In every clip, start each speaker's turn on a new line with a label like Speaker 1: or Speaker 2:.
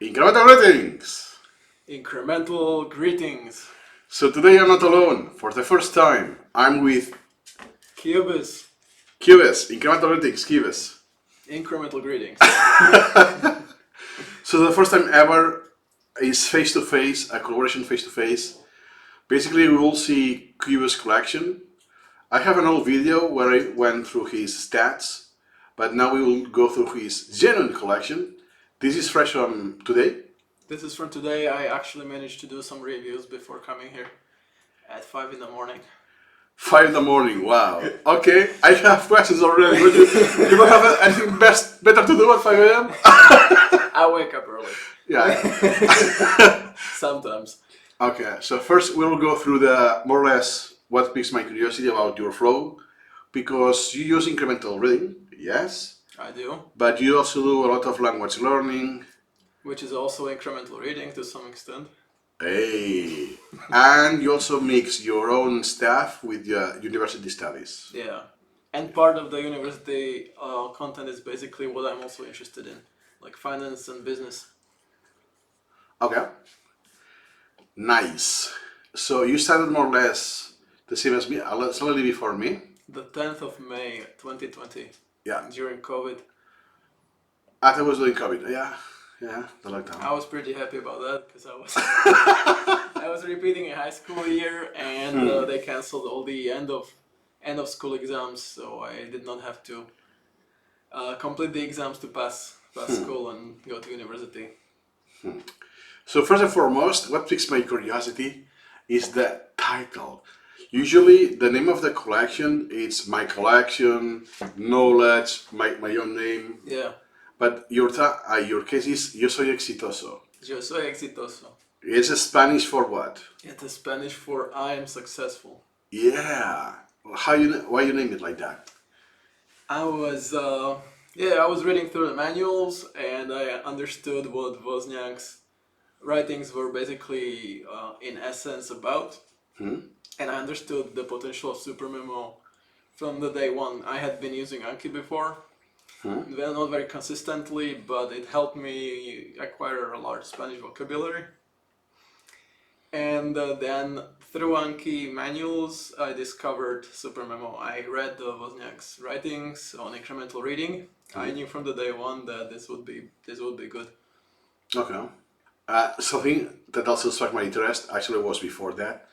Speaker 1: Incremental greetings!
Speaker 2: Incremental greetings.
Speaker 1: So today I'm not alone. For the first time, I'm with
Speaker 2: Kubis.
Speaker 1: Kubis. Incremental greetings, Kubis.
Speaker 2: Incremental greetings.
Speaker 1: So the first time ever is face-to-face, a collaboration face-to-face. Basically, we will see Kubis' collection. I have an old video where I went through his stats, but now we will go through his genuine collection. This is fresh from today.
Speaker 2: This is from today. I actually managed to do some reviews before coming here at 5 in the morning.
Speaker 1: 5 in the morning, wow. Okay, I have questions already. You don't have anything better to do at 5 a.m.?
Speaker 2: I wake up early.
Speaker 1: Yeah.
Speaker 2: Sometimes.
Speaker 1: Okay, so first we'll go through the more or less what piques my curiosity about your flow, because you use incremental reading, yes,
Speaker 2: I do.
Speaker 1: but you also do a lot of language learning.
Speaker 2: Which is also incremental reading to some extent.
Speaker 1: Hey, and you also mix your own stuff with your university studies.
Speaker 2: Yeah. And part of the university content is basically what I'm also interested in, like finance and business.
Speaker 1: Okay. Nice. So you started more or less the same as me, slightly before me.
Speaker 2: The 10th of May 2020.
Speaker 1: Yeah.
Speaker 2: During COVID.
Speaker 1: I was doing COVID. Yeah, the lockdown.
Speaker 2: I was pretty happy about that because I was repeating a high school year and they canceled all the end of school exams, so I did not have to complete the exams to pass school and go to university.
Speaker 1: So first and foremost, what piques my curiosity is the title. Usually the name of the collection is My Collection, Knowledge, my own name.
Speaker 2: Yeah.
Speaker 1: But your case is Yo soy exitoso.
Speaker 2: Yo soy exitoso.
Speaker 1: It's Spanish for what?
Speaker 2: It's Spanish for I am successful.
Speaker 1: Yeah. Why you name it like that?
Speaker 2: I was reading through the manuals and I understood what Wozniak's writings were basically in essence about. And I understood the potential of SuperMemo from the day one. I had been using Anki before. Well, not very consistently, but it helped me acquire a large Spanish vocabulary. And then through Anki manuals, I discovered SuperMemo. I read Wozniak's writings on incremental reading. I knew from the day one that this would be good.
Speaker 1: Okay. Something that also struck my interest actually was before that,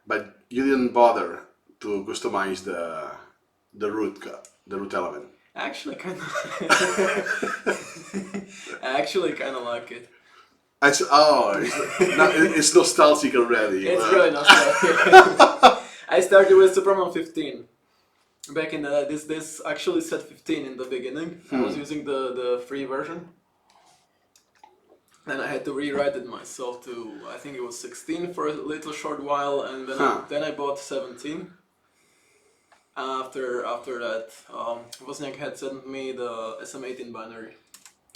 Speaker 1: but you didn't bother to customize the root element.
Speaker 2: I actually kind of like it.
Speaker 1: It's nostalgic already.
Speaker 2: It's really nostalgic. I started with SuperMemo 15. Back in this actually said 15 in the beginning. I was using the free version. Then I had to rewrite it myself to, I think it was 16 for a little short while, and then I bought 17. After that, Wozniak had sent me the SM18 binary.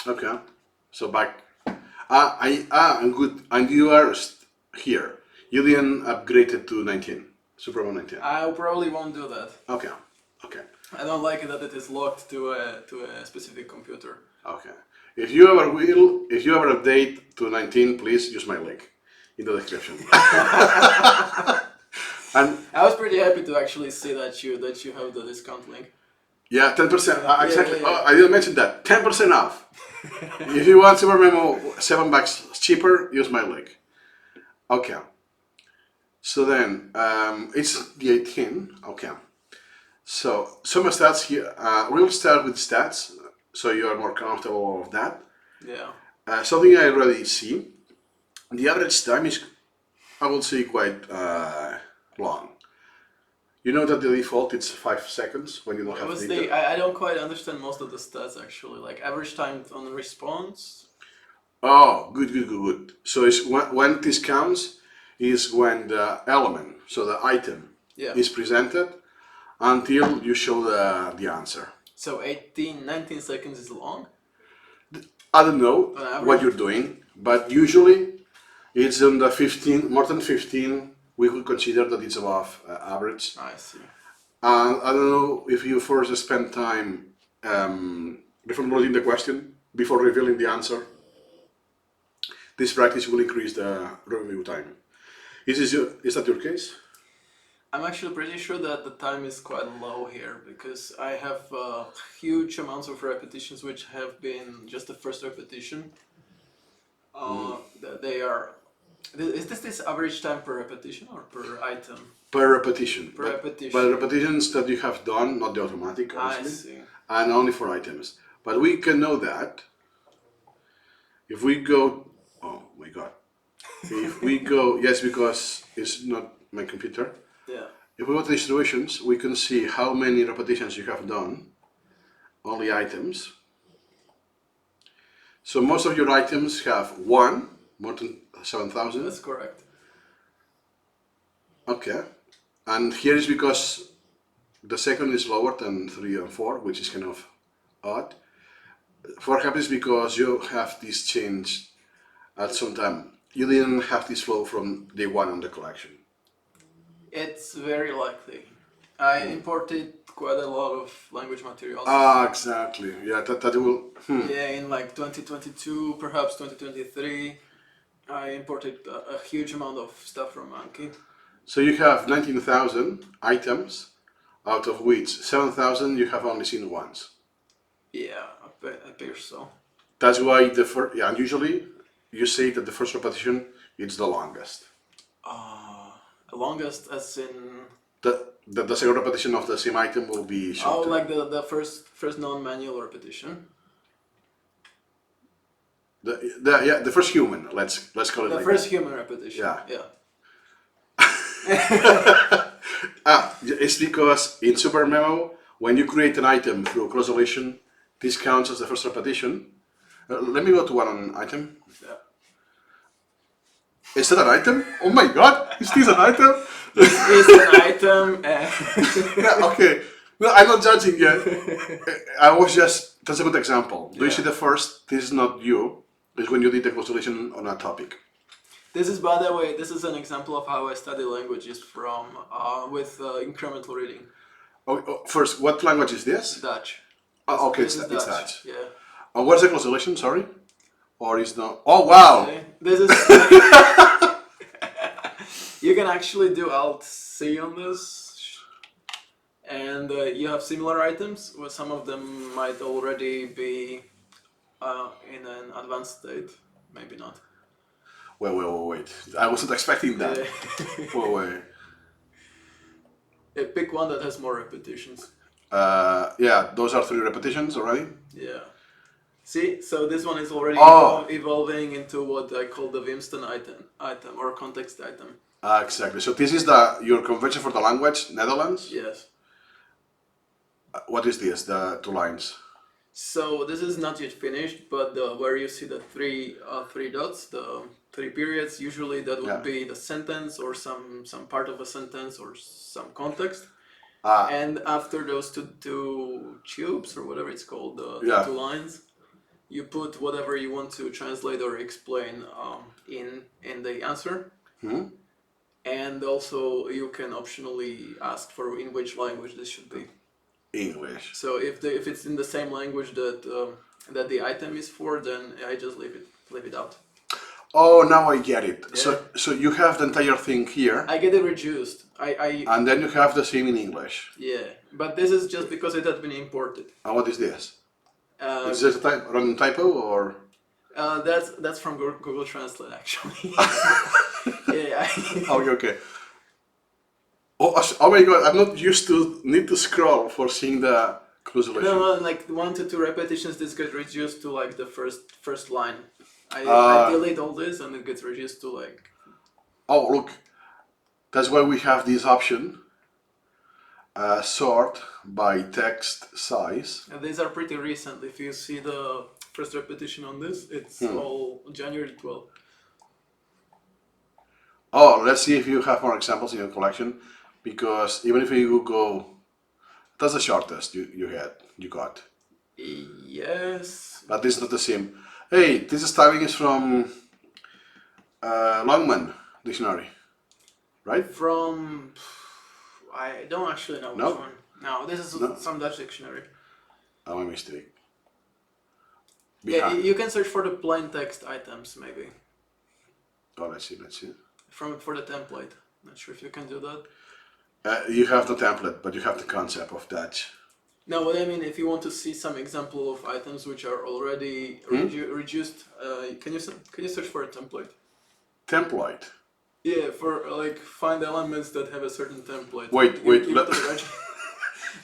Speaker 1: Okay, so back. I'm good. And you are here. You didn't upgrade it to 19, SuperMemo 19.
Speaker 2: I probably won't do that.
Speaker 1: Okay.
Speaker 2: I don't like it that it is locked to a specific computer.
Speaker 1: Okay. If you ever update to 19, please use my link in the description. And
Speaker 2: I was pretty happy to actually see that you have the discount link.
Speaker 1: yeah, 10%. Exactly.
Speaker 2: Yeah.
Speaker 1: Oh, I didn't mention that. 10% off. If you want SuperMemo $7 cheaper, use my link. Okay. So then, it's the 18. Okay. So some stats here. We'll start with stats, so you are more comfortable with that.
Speaker 2: Yeah.
Speaker 1: Something I already see. The average time is, I would say, quite long. You know that the default it's 5 seconds when you don't have data.
Speaker 2: I don't quite understand most of the stats actually. Like average time on response.
Speaker 1: Oh, good. So it's when this counts is when the element, so the item, is presented until you show the answer.
Speaker 2: So 19 seconds is long?
Speaker 1: I don't know what you're doing, but usually it's in the 15, more than 15, we could consider that it's above average.
Speaker 2: I see.
Speaker 1: I don't know if you first spend time reformulating the question before revealing the answer. this practice will increase the review time. Is that your case?
Speaker 2: I'm actually pretty sure that the time is quite low here because I have huge amounts of repetitions which have been just the first repetition. They are. Is this average time per repetition or per item?
Speaker 1: Per repetition.
Speaker 2: Per repetition.
Speaker 1: But repetitions that you have done, not the automatic, obviously.
Speaker 2: I see.
Speaker 1: And only for items. But we can know that if we go. Oh my god. If we go. Yes, because it's not my computer.
Speaker 2: Yeah.
Speaker 1: If we go to distributions, we can see how many repetitions you have done. Only items. So most of your items have one, more than 7,000.
Speaker 2: That's correct.
Speaker 1: Okay. And here is because the second is lower than 3 and 4, which is kind of odd. 4 happens because you have this change at some time. You didn't have this flow from day one on the collection.
Speaker 2: It's very likely. I imported quite a lot of language materials.
Speaker 1: Ah, exactly. Yeah, that will.
Speaker 2: Yeah, in like 2022, perhaps 2023, I imported a huge amount of stuff from Monkey.
Speaker 1: So you have 19,000 items, out of which 7,000 you have only seen once.
Speaker 2: Yeah, I appears so.
Speaker 1: That's why the first. Yeah, and usually you say that the first repetition is the longest.
Speaker 2: Longest as in...
Speaker 1: The second repetition of the same item will be shorter.
Speaker 2: Oh, like the first non-manual repetition.
Speaker 1: The first human. Let's call it
Speaker 2: The
Speaker 1: like
Speaker 2: first
Speaker 1: that.
Speaker 2: human repetition.
Speaker 1: Yeah.
Speaker 2: Yeah.
Speaker 1: It's because in SuperMemo, when you create an item through cross-relation, this counts as the first repetition. Let me go to one item.
Speaker 2: Yeah.
Speaker 1: Is that an item? Oh my god! Is this an item?
Speaker 2: This is an item.
Speaker 1: Yeah, okay. No, I'm not judging yet. I was just, that's a good example. Do you see the first? This is not you. It's when you did the cross-relation on a topic.
Speaker 2: This is, by the way, this is an example of how I study languages from with incremental reading.
Speaker 1: First, what language is this?
Speaker 2: Dutch.
Speaker 1: Okay,
Speaker 2: This
Speaker 1: it's
Speaker 2: is
Speaker 1: Dutch.
Speaker 2: Yeah.
Speaker 1: What's the cross-relation? Sorry? Or is not? Oh wow!
Speaker 2: Okay. This is. You can actually do Alt-C on this, and you have similar items. Where some of them might already be in an advanced state, maybe not.
Speaker 1: Wait. I wasn't expecting that. Wait.
Speaker 2: Yeah, pick one that has more repetitions.
Speaker 1: Yeah, those are 3 repetitions already.
Speaker 2: Yeah. See, so this one is already evolving into what I call the Wimston item or context item.
Speaker 1: Exactly. So this is your convention for the language, Netherlands?
Speaker 2: Yes.
Speaker 1: What is this, the 2 lines?
Speaker 2: So this is not yet finished, but where you see the three dots, the 3 periods, usually that would be the sentence or some part of a sentence or some context. And after those two tubes or whatever it's called, the 2 lines, you put whatever you want to translate or explain in the answer. And also you can optionally ask for in which language this should be.
Speaker 1: English.
Speaker 2: So if it's in the same language that the item is for, then I just leave it out.
Speaker 1: Oh, now I get it.
Speaker 2: Yeah.
Speaker 1: So you have the entire thing here.
Speaker 2: I get it reduced.
Speaker 1: And then you have the same in English.
Speaker 2: Yeah, but this is just because it had been imported.
Speaker 1: And what is this? Is this a random typo or?
Speaker 2: That's from Google Translate actually. Yeah.
Speaker 1: Okay. Oh my god! I'm not used to need to scroll for seeing the cross-relation.
Speaker 2: No, like 1 to 2 repetitions. This gets reduced to like the first line. I delete all this and it gets reduced to like.
Speaker 1: Oh look, that's why we have this option. Sort by text size.
Speaker 2: And these are pretty recent. If you see the first repetition on this, it's all January 12th.
Speaker 1: Oh, let's see if you have more examples in your collection, because even if you go, that's the shortest you got.
Speaker 2: Yes.
Speaker 1: But this is not the same. Hey, this styling is from Longman Dictionary, right?
Speaker 2: From, I don't actually know which one. No, this is some Dutch dictionary.
Speaker 1: Oh, my mistake.
Speaker 2: Yeah, you can search for the plain text items maybe.
Speaker 1: Oh, let's see.
Speaker 2: for the template. Not sure if you can do that.
Speaker 1: You have the template, but you have the concept of Dutch.
Speaker 2: No, what I mean, if you want to see some example of items which are already reduced, can you search for a template?
Speaker 1: Template.
Speaker 2: Yeah, for like find elements that have a certain template.
Speaker 1: Wait.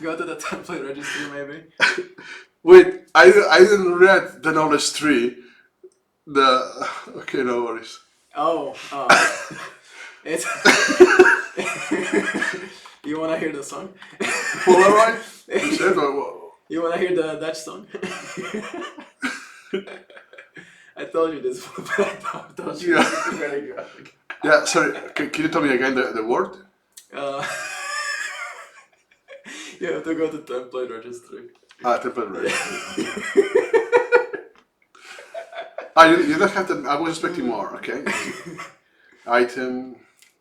Speaker 2: Go to the template registry maybe.
Speaker 1: Wait, I didn't read the knowledge tree. Okay, no worries.
Speaker 2: Oh, it's. You wanna hear the song?
Speaker 1: Polaroid? You said,
Speaker 2: You wanna hear the Dutch song? I told you this, but I told you this is very graphic.
Speaker 1: Yeah, sorry. Can you tell me again the word?
Speaker 2: You have to go to template registry.
Speaker 1: Template registry. You don't have to. I was expecting more. Okay. Item.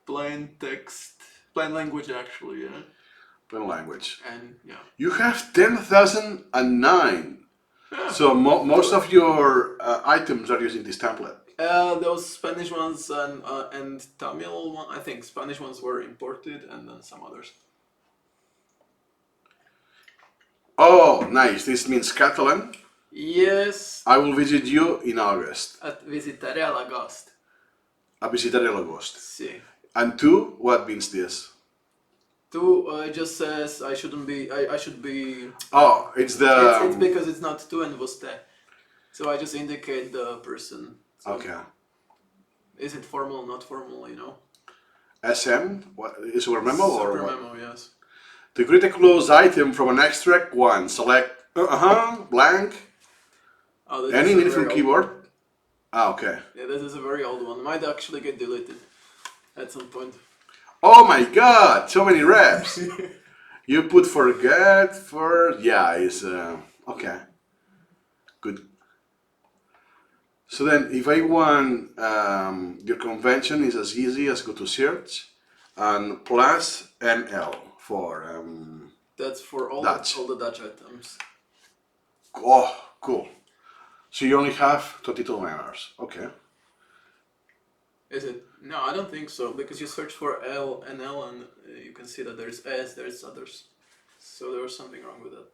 Speaker 2: Plain text. Plain language, actually, yeah.
Speaker 1: Plain language.
Speaker 2: And yeah.
Speaker 1: You have 10,009.
Speaker 2: Yeah.
Speaker 1: So most of your items are using this template.
Speaker 2: Those Spanish ones and Tamil one, I think Spanish ones were imported, and then some others.
Speaker 1: Oh, nice. This means Catalan.
Speaker 2: Yes.
Speaker 1: I will visit you in August.
Speaker 2: Visitaré al agosto.
Speaker 1: A visitaré el agosto.
Speaker 2: Sí.
Speaker 1: And two, what means this?
Speaker 2: Two, it just says I shouldn't be. I should be.
Speaker 1: Oh, it's the.
Speaker 2: It's because it's not tu and vosté. So I just indicate the person. So
Speaker 1: Okay.
Speaker 2: Is it formal, not formal? You know.
Speaker 1: SM? What is SuperMemo or what?
Speaker 2: SuperMemo, yes.
Speaker 1: To create a closed item from an extract one, select blank.
Speaker 2: Oh,
Speaker 1: Any meaningful keyboard. Okay.
Speaker 2: Yeah, this is a very old one. Might actually get deleted at some point.
Speaker 1: Oh my god, so many reps. You put forget for, yeah, it's, okay. Good. So then if I want, your convention is as easy as go to search and plus NL for,
Speaker 2: That's for all
Speaker 1: Dutch.
Speaker 2: all the Dutch items.
Speaker 1: Oh, cool. So you only have 22 members, okay.
Speaker 2: Is it? No, I don't think so, because you search for L and L and you can see that there's S, there's others. So there was something wrong with that.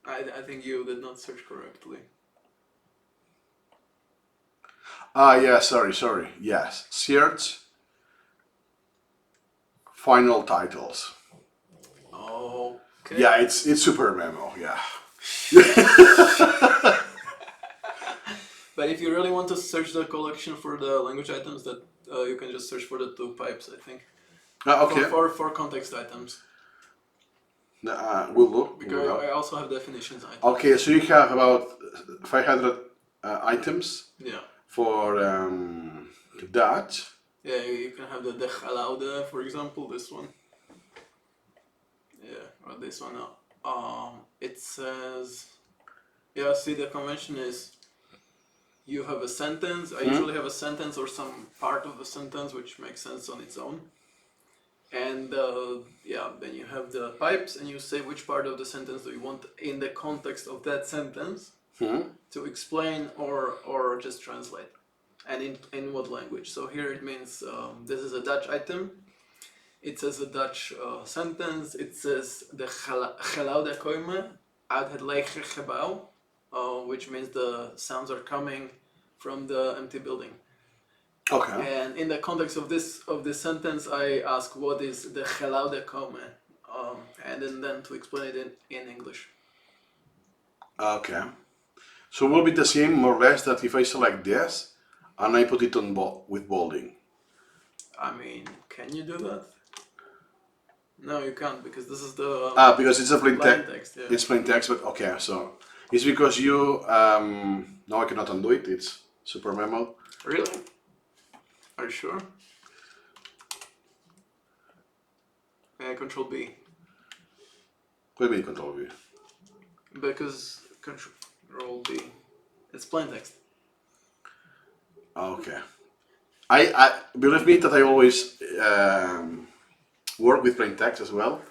Speaker 2: I think you did not search correctly.
Speaker 1: Yeah, sorry, yes. Search, final titles.
Speaker 2: Okay.
Speaker 1: Yeah, it's SuperMemo, yeah.
Speaker 2: But if you really want to search the collection for the language items, that you can just search for the two pipes, I think.
Speaker 1: Okay.
Speaker 2: For context items.
Speaker 1: Will do.
Speaker 2: Because I also have definitions items.
Speaker 1: Okay, so you have about 500 items
Speaker 2: Yeah.
Speaker 1: for Dutch.
Speaker 2: Yeah, you can have the de geluide, for example, this one. Yeah, or this one. It says, yeah, see, the convention is you have a sentence. I usually have a sentence or some part of a sentence which makes sense on its own. And yeah, then you have the pipes and you say which part of the sentence do you want in the context of that sentence to explain or just translate. And in what language. So here it means this is a Dutch item. It says a Dutch sentence. It says de geluiden komen uit het lege gebouw, which means the sounds are coming from the empty building.
Speaker 1: Okay.
Speaker 2: And in the context of this sentence, I ask what is de geluiden komen, and then to explain it in English.
Speaker 1: Okay. So it will be the same, more or less, that if I select this and I put it on with bolding.
Speaker 2: I mean, can you do that? No, you can't, because this is the
Speaker 1: Because it's a plain
Speaker 2: text. Yeah.
Speaker 1: It's plain text, but okay, so it's because you now I cannot undo it. It's SuperMemo.
Speaker 2: Really? Are you sure? Control B.
Speaker 1: What do you mean Control V?
Speaker 2: Because Control B. It's plain text.
Speaker 1: Okay. I believe me that I always work with plain text as well,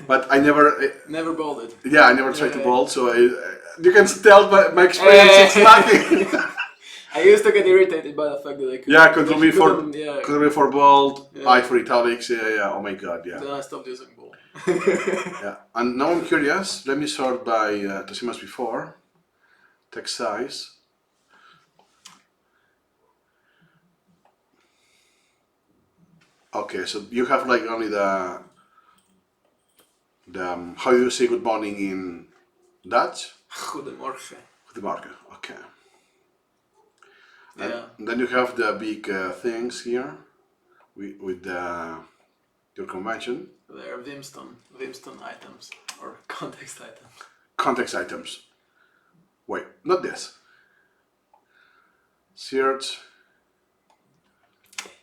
Speaker 1: but I never.
Speaker 2: Never bolded.
Speaker 1: Yeah, I never tried to bold, so you can tell by my experience it's nothing.
Speaker 2: I used to get irritated by the fact that I could.
Speaker 1: Yeah, Control V for
Speaker 2: Yeah.
Speaker 1: Control V for bold,
Speaker 2: Yeah.
Speaker 1: I for italics. Yeah. Oh my god, yeah.
Speaker 2: Then I stopped using bold.
Speaker 1: Yeah. And now I'm curious. Let me sort by the same as before. Text size. Okay, so you have like only the how do you say good morning in Dutch?
Speaker 2: Goedemorgen.
Speaker 1: Goedemorgen. Okay.
Speaker 2: Yeah.
Speaker 1: And then you have the big things here with your convention.
Speaker 2: They're Vimston items or context items.
Speaker 1: Context items. Wait, not this. Search.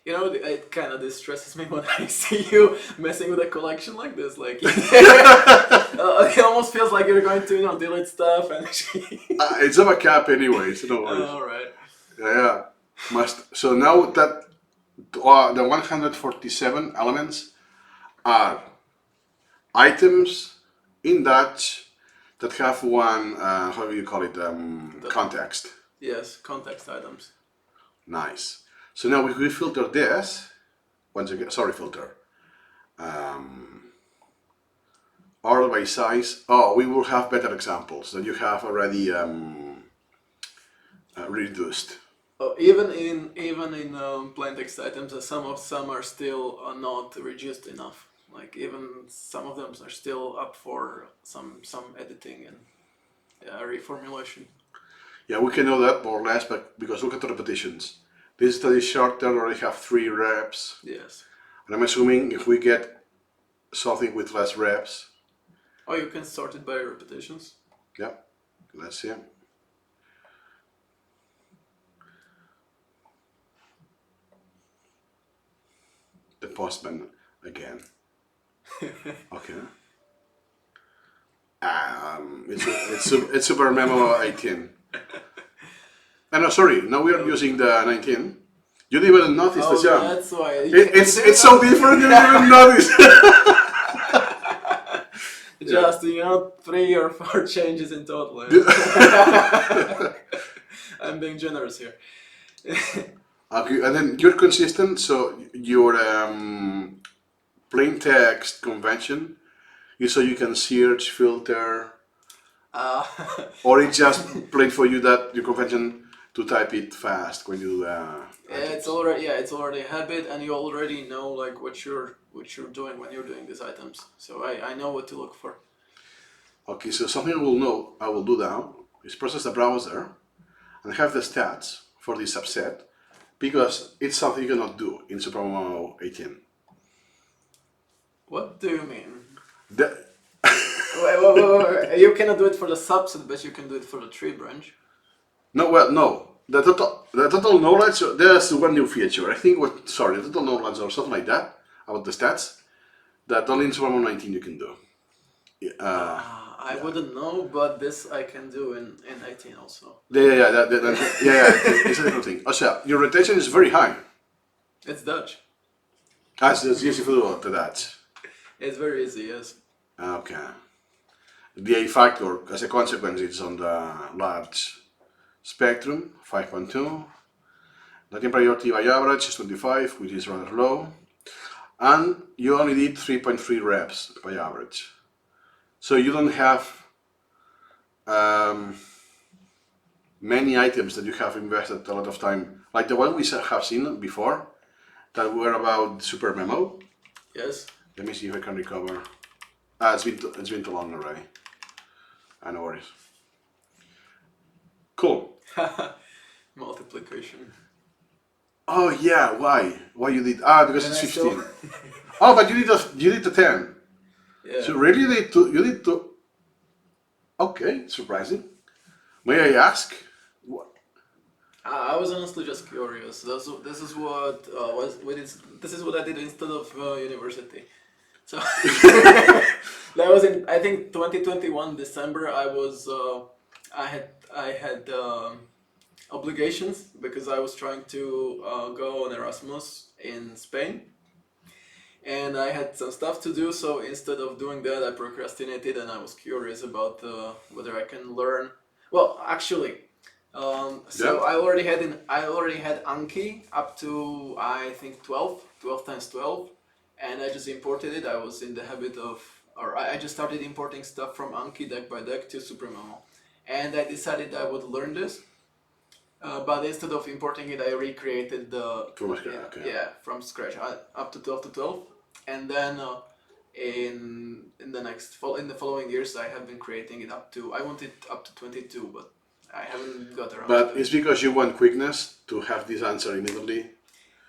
Speaker 2: You know, it kind of distresses me when I see you messing with a collection like this. Like, it almost feels like you're going to, delete stuff and.
Speaker 1: It's of a cap anyway, so no worries.
Speaker 2: All right.
Speaker 1: Yeah. Must. So now that the 147 elements are items in Dutch that have one, how do you call it, context.
Speaker 2: Yes, context items.
Speaker 1: Nice. So now if we filter this, once again, sorry, filter, order by size, we will have better examples that you have already reduced.
Speaker 2: Oh, even in plain text items, some are still not reduced enough. Like even some of them are still up for some editing and reformulation.
Speaker 1: Yeah, we can know that more or less, but because look at the repetitions. This study is shorter, already have 3 reps.
Speaker 2: Yes.
Speaker 1: And I'm assuming if we get something with less reps.
Speaker 2: Oh, you can sort it by repetitions?
Speaker 1: Yeah, let's see. The postman again. Okay. It's SuperMemo 18. No, sorry. Now we are using the 19. You didn't even notice the jump.
Speaker 2: That's why.
Speaker 1: It's so different. You didn't even notice.
Speaker 2: Just 3 or 4 changes in total. I'm being generous here.
Speaker 1: Okay, and then you're consistent. So your plain text convention is so you can search, filter, or it's just plain for you that your convention to type it fast when you.
Speaker 2: It's already a habit, and you already know like what you're doing when you're doing these items. So I know what to look for.
Speaker 1: Okay, so something I will do now is process the browser and have the stats for this subset because it's something you cannot do in SuperMemo 18.
Speaker 2: What do you mean?
Speaker 1: The,
Speaker 2: Wait. You cannot do it for the subset, but you can do it for the tree branch.
Speaker 1: no. The total knowledge, there's one new feature. I think the total knowledge or something like that about the stats that only in SuperMemo 19 you can do.
Speaker 2: I wouldn't know, but this I can do in 18 also.
Speaker 1: Yeah, it's a different thing. Also, your rotation is very high.
Speaker 2: It's Dutch.
Speaker 1: It's easy to do the Dutch.
Speaker 2: It's very easy, yes.
Speaker 1: Okay. The A factor, as a consequence, it's on the large spectrum, 5.2. Latin priority by average is 25, which is rather low. And you only did 3.3 reps by average. So you don't have many items that you have invested a lot of time, like the one we have seen before, that were about SuperMemo.
Speaker 2: Yes.
Speaker 1: Let me see if I can recover. It's been too long already. No worries. Cool.
Speaker 2: Multiplication.
Speaker 1: Oh yeah, why? Why you did? Because it's 15. But you did the 10.
Speaker 2: Yeah.
Speaker 1: So really you did two. Okay, surprising. May I ask? What?
Speaker 2: I was honestly just curious. This is what this is what I did instead of university. So that was in I think 2021 December. I had obligations because I was trying to go on Erasmus in Spain. And I had some stuff to do, so instead of doing that, I procrastinated, and I was curious about whether I can learn. Well, actually, So
Speaker 1: Yeah.
Speaker 2: I already had Anki up to I think 12 times 12, and I just imported it. I was in the habit of, or I just started importing stuff from Anki deck by deck to SuperMemo, and I decided I would learn this. But instead of importing it, I recreated the
Speaker 1: From scratch. Okay.
Speaker 2: yeah, from scratch up to 12 to 12, and then in the in the following years I have been creating it up to, I want it up to 22, but I haven't got around to
Speaker 1: But
Speaker 2: that.
Speaker 1: it's because you want quickness to have this answer immediately.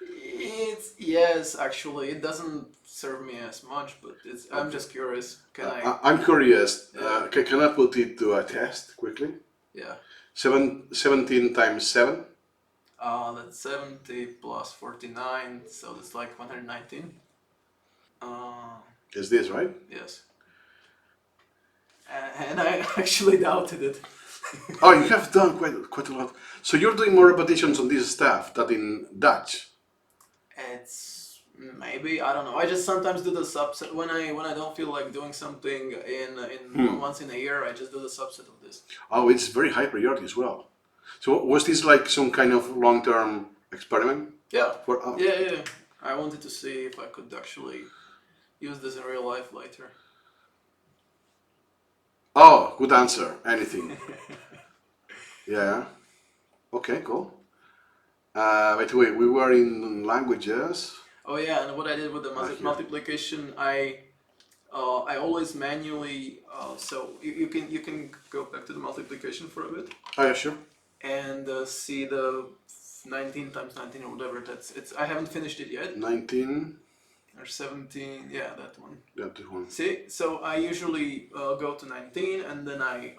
Speaker 2: It's, yes, actually, it doesn't serve me as much, but it's, I'm just curious. Can I?
Speaker 1: I'm curious.
Speaker 2: Yeah.
Speaker 1: Can I put it to a test quickly?
Speaker 2: Yeah.
Speaker 1: 17 times 7.
Speaker 2: That's 70 plus 49, so that's like 119.
Speaker 1: Is this right?
Speaker 2: Yes. And I actually doubted it.
Speaker 1: Oh, you have done quite a lot. So you're doing more repetitions on this stuff than in Dutch.
Speaker 2: It's maybe, I don't know. I just sometimes do the subset when I don't feel like doing something in once in a year. I just do the subset of this.
Speaker 1: Oh, it's very high priority as well. So was this like some kind of long-term experiment?
Speaker 2: Yeah.
Speaker 1: For
Speaker 2: Yeah. I wanted to see if I could actually use this in real life later.
Speaker 1: Oh, good answer. Anything. Yeah. Okay, cool. By the way, we were in languages.
Speaker 2: Oh yeah, and what I did with the
Speaker 1: Here.
Speaker 2: multiplication, I always manually. So you can go back to the multiplication for a bit
Speaker 1: Oh, yeah, sure.
Speaker 2: and see the 19 times 19 or whatever. It's. I haven't finished it yet.
Speaker 1: 19.
Speaker 2: Or 17. Yeah, that one.
Speaker 1: Yeah, this one.
Speaker 2: See, so I usually go to 19 and then I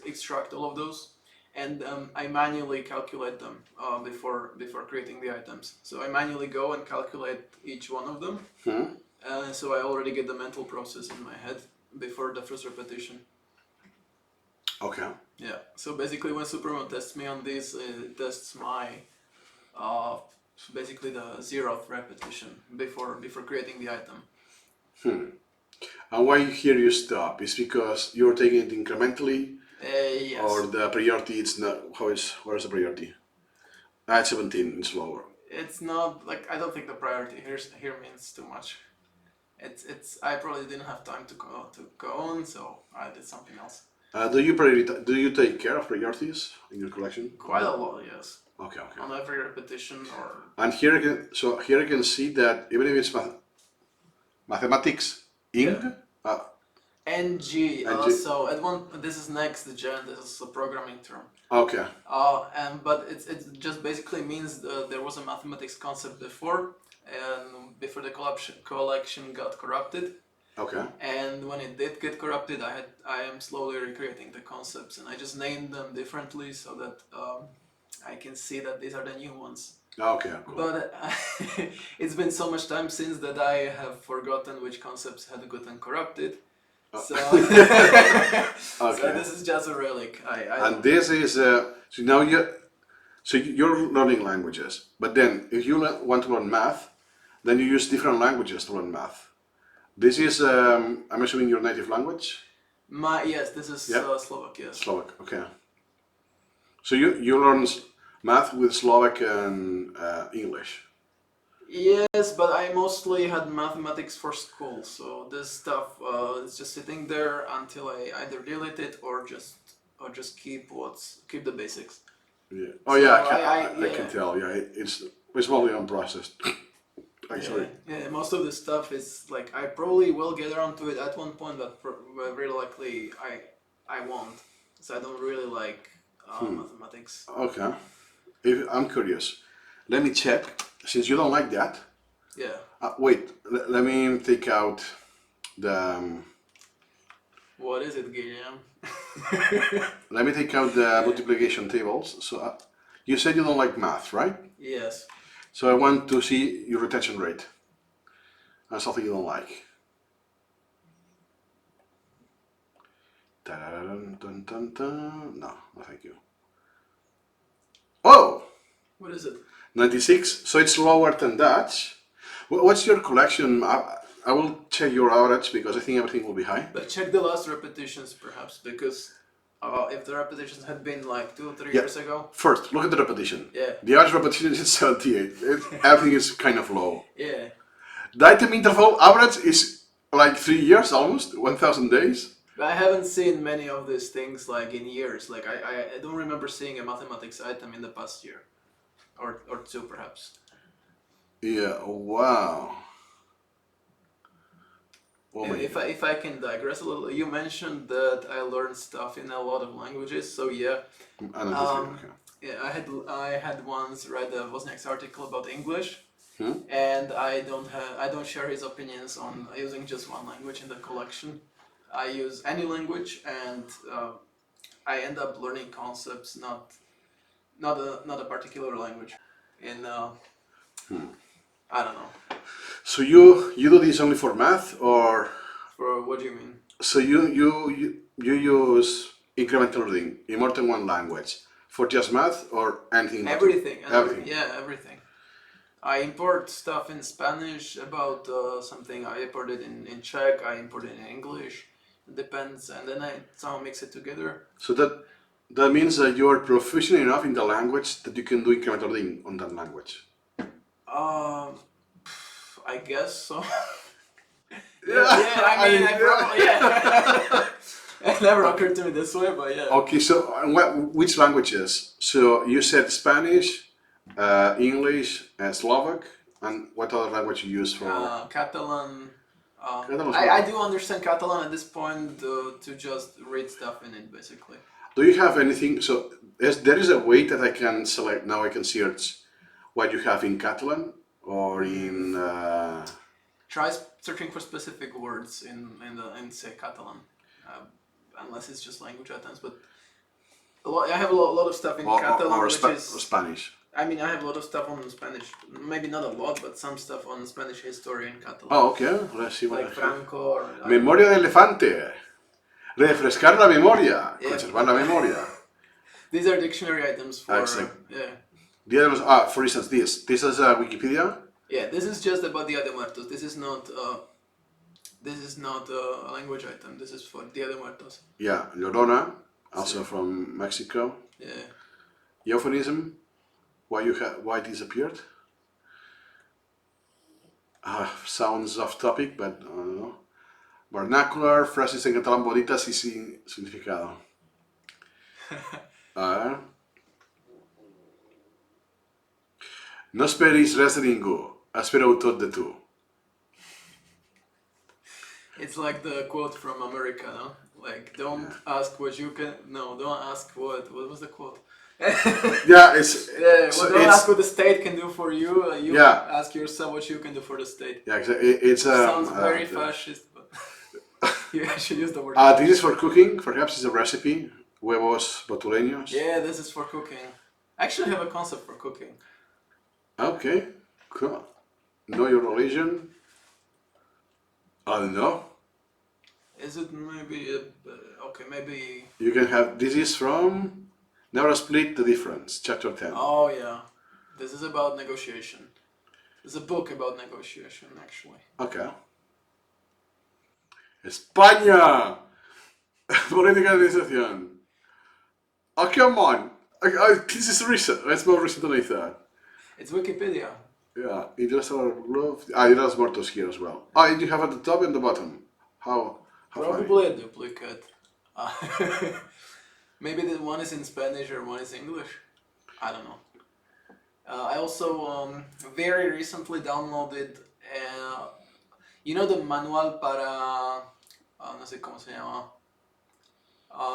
Speaker 2: extract all of those, and I manually calculate them before creating the items. So I manually go and calculate each one of them. So I already get the mental process in my head before the first repetition.
Speaker 1: Okay.
Speaker 2: Yeah. So basically, when SuperMemo tests me on this, it tests my basically the 0th repetition before creating the item.
Speaker 1: And why here you stop? Is because you're taking it incrementally,
Speaker 2: Yes.
Speaker 1: or the priority? It's not. Where's the priority? At 17, it's lower.
Speaker 2: It's not like, I don't think the priority here means too much. It's I probably didn't have time to go on, so I did something else.
Speaker 1: Do you take care of priorities in your collection?
Speaker 2: Quite a lot, yes.
Speaker 1: Okay.
Speaker 2: On every repetition or.
Speaker 1: And here I can see that even if it's mathematics, ing.
Speaker 2: NG.
Speaker 1: NG.
Speaker 2: So at one, this is next gen. This is a programming term.
Speaker 1: Okay.
Speaker 2: But it just basically means there was a mathematics concept before, and before the collection got corrupted.
Speaker 1: Okay.
Speaker 2: And when it did get corrupted, I am slowly recreating the concepts, and I just named them differently so that I can see that these are the new ones.
Speaker 1: Okay, cool.
Speaker 2: But it's been so much time since that I have forgotten which concepts had gotten corrupted. So,
Speaker 1: Okay.
Speaker 2: so this is just a relic.
Speaker 1: And this is so now you're learning languages, but then if you want to learn math, then you use different languages to learn math. This is I'm assuming your native language.
Speaker 2: Yes, this is
Speaker 1: Yep.
Speaker 2: Slovak. Yes.
Speaker 1: Slovak. Okay. So you learn math with Slovak and English.
Speaker 2: Yes, but I mostly had mathematics for school, so this stuff is just sitting there until I either delete it or just keep the basics.
Speaker 1: Yeah. Oh
Speaker 2: So
Speaker 1: yeah, I
Speaker 2: yeah.
Speaker 1: can tell. Yeah, it's mostly unprocessed. Actually.
Speaker 2: Yeah, most of the stuff is like, I probably will get around to it at one point, but very likely I won't. So I don't really like mathematics.
Speaker 1: Okay. I'm curious. Let me check. Since you don't like that.
Speaker 2: Yeah.
Speaker 1: Wait. Let me take out the.
Speaker 2: What is it, Guillaume?
Speaker 1: Let me take out the multiplication tables. So you said you don't like math, right?
Speaker 2: Yes.
Speaker 1: So I want to see your retention rate. That's something you don't like. No, thank you. Oh!
Speaker 2: What is it?
Speaker 1: 96. So it's lower than Dutch. What's your collection? I will check your average because I think everything will be high.
Speaker 2: But check the last repetitions, perhaps, because If the repetitions had been like 2 or 3
Speaker 1: Yeah.
Speaker 2: years ago.
Speaker 1: First, look at the repetition.
Speaker 2: Yeah.
Speaker 1: The average repetition is 78. Everything is kind of low.
Speaker 2: Yeah.
Speaker 1: The item interval average is like 3 years almost, 1,000 days.
Speaker 2: But I haven't seen many of these things like in years. Like I don't remember seeing a mathematics item in the past year. Or two perhaps.
Speaker 1: Yeah, wow. Oh
Speaker 2: And
Speaker 1: my
Speaker 2: if I can digress a little, you mentioned that I learned stuff in a lot of languages. So yeah,
Speaker 1: okay.
Speaker 2: yeah, I had once read a Wozniak's article about English,
Speaker 1: Hmm?
Speaker 2: and I don't share his opinions on using just one language in the collection. I use any language, and I end up learning concepts, not a particular language. In I don't know.
Speaker 1: So you do this only for math, or
Speaker 2: For what do you mean?
Speaker 1: so you use incremental reading in more than one language for just math or anything?
Speaker 2: Everything.
Speaker 1: Everything.
Speaker 2: Yeah, everything. I import stuff in Spanish about something. I import it in Czech. I import it in English. It depends, and then I somehow mix it together.
Speaker 1: So that means that you are proficient enough in the language that you can do incremental reading on that language.
Speaker 2: I guess so.
Speaker 1: Yeah,
Speaker 2: I mean, I probably, yeah. It never occurred to me this way, but yeah.
Speaker 1: Okay, so which languages? So you said Spanish, English, Slovak, and what other language you use for?
Speaker 2: Catalan.
Speaker 1: Catalan's
Speaker 2: I
Speaker 1: good.
Speaker 2: do understand Catalan at this point to just read stuff in it, basically.
Speaker 1: Do you have anything? So there is a way that I can select now. I can search what you have in Catalan or in.
Speaker 2: Try searching for specific words in say Catalan, unless it's just language items. But I have a lot of stuff in Catalan,
Speaker 1: or
Speaker 2: which is
Speaker 1: Spanish.
Speaker 2: I mean, I have a lot of stuff on Spanish. Maybe not a lot, but some stuff on Spanish history in Catalan.
Speaker 1: Oh, okay. Let's see what
Speaker 2: Like
Speaker 1: I have.
Speaker 2: Franco or
Speaker 1: Memoria de elefante. Refrescar la memoria.
Speaker 2: Yeah.
Speaker 1: Conservar la memoria.
Speaker 2: These are dictionary items for
Speaker 1: Excellent.
Speaker 2: yeah.
Speaker 1: The other ones, for instance, this. This is Wikipedia.
Speaker 2: Yeah, this is just about Dia de Muertos. This is not a language item. This is for Dia de Muertos.
Speaker 1: Yeah, Llorona, also from Mexico.
Speaker 2: Yeah.
Speaker 1: Euphemism, why it disappeared. Sounds off topic, but I don't know. Vernacular, frases en catalán bonitas y sin significado. No esperis res de ningú, espera-ho tot de tu.
Speaker 2: It's like the quote from America, no? Like, don't ask what you can. No, don't ask what. What was the quote?
Speaker 1: Yeah, it's.
Speaker 2: Yeah,
Speaker 1: so
Speaker 2: don't
Speaker 1: it's,
Speaker 2: ask what the state can do for you. You
Speaker 1: Yeah.
Speaker 2: ask yourself what you can do for the state.
Speaker 1: Yeah, exactly. It's
Speaker 2: Sounds very fascist, but you should use the word.
Speaker 1: This is for cooking. Perhaps it's a recipe. Huevos botuleños.
Speaker 2: Yeah, this is for cooking. I actually have a concept for cooking.
Speaker 1: Okay, cool. Know your religion? I don't know.
Speaker 2: Is it maybe okay? Maybe.
Speaker 1: You can have. This is from. Never split the difference. Chapter 10.
Speaker 2: Oh yeah, this is about negotiation. There's a book about negotiation actually.
Speaker 1: Okay. España. Política de negociación. Oh, come on. This is recent. It's more recent than I thought.
Speaker 2: It's Wikipedia.
Speaker 1: Yeah, interest or love. Interest Muertos here as well. Oh, you have at the top and the bottom. How funny.
Speaker 2: Probably a duplicate. Maybe the one is in Spanish or one is English. I don't know. I also very recently downloaded, you know, the manual para, no sé cómo se llama,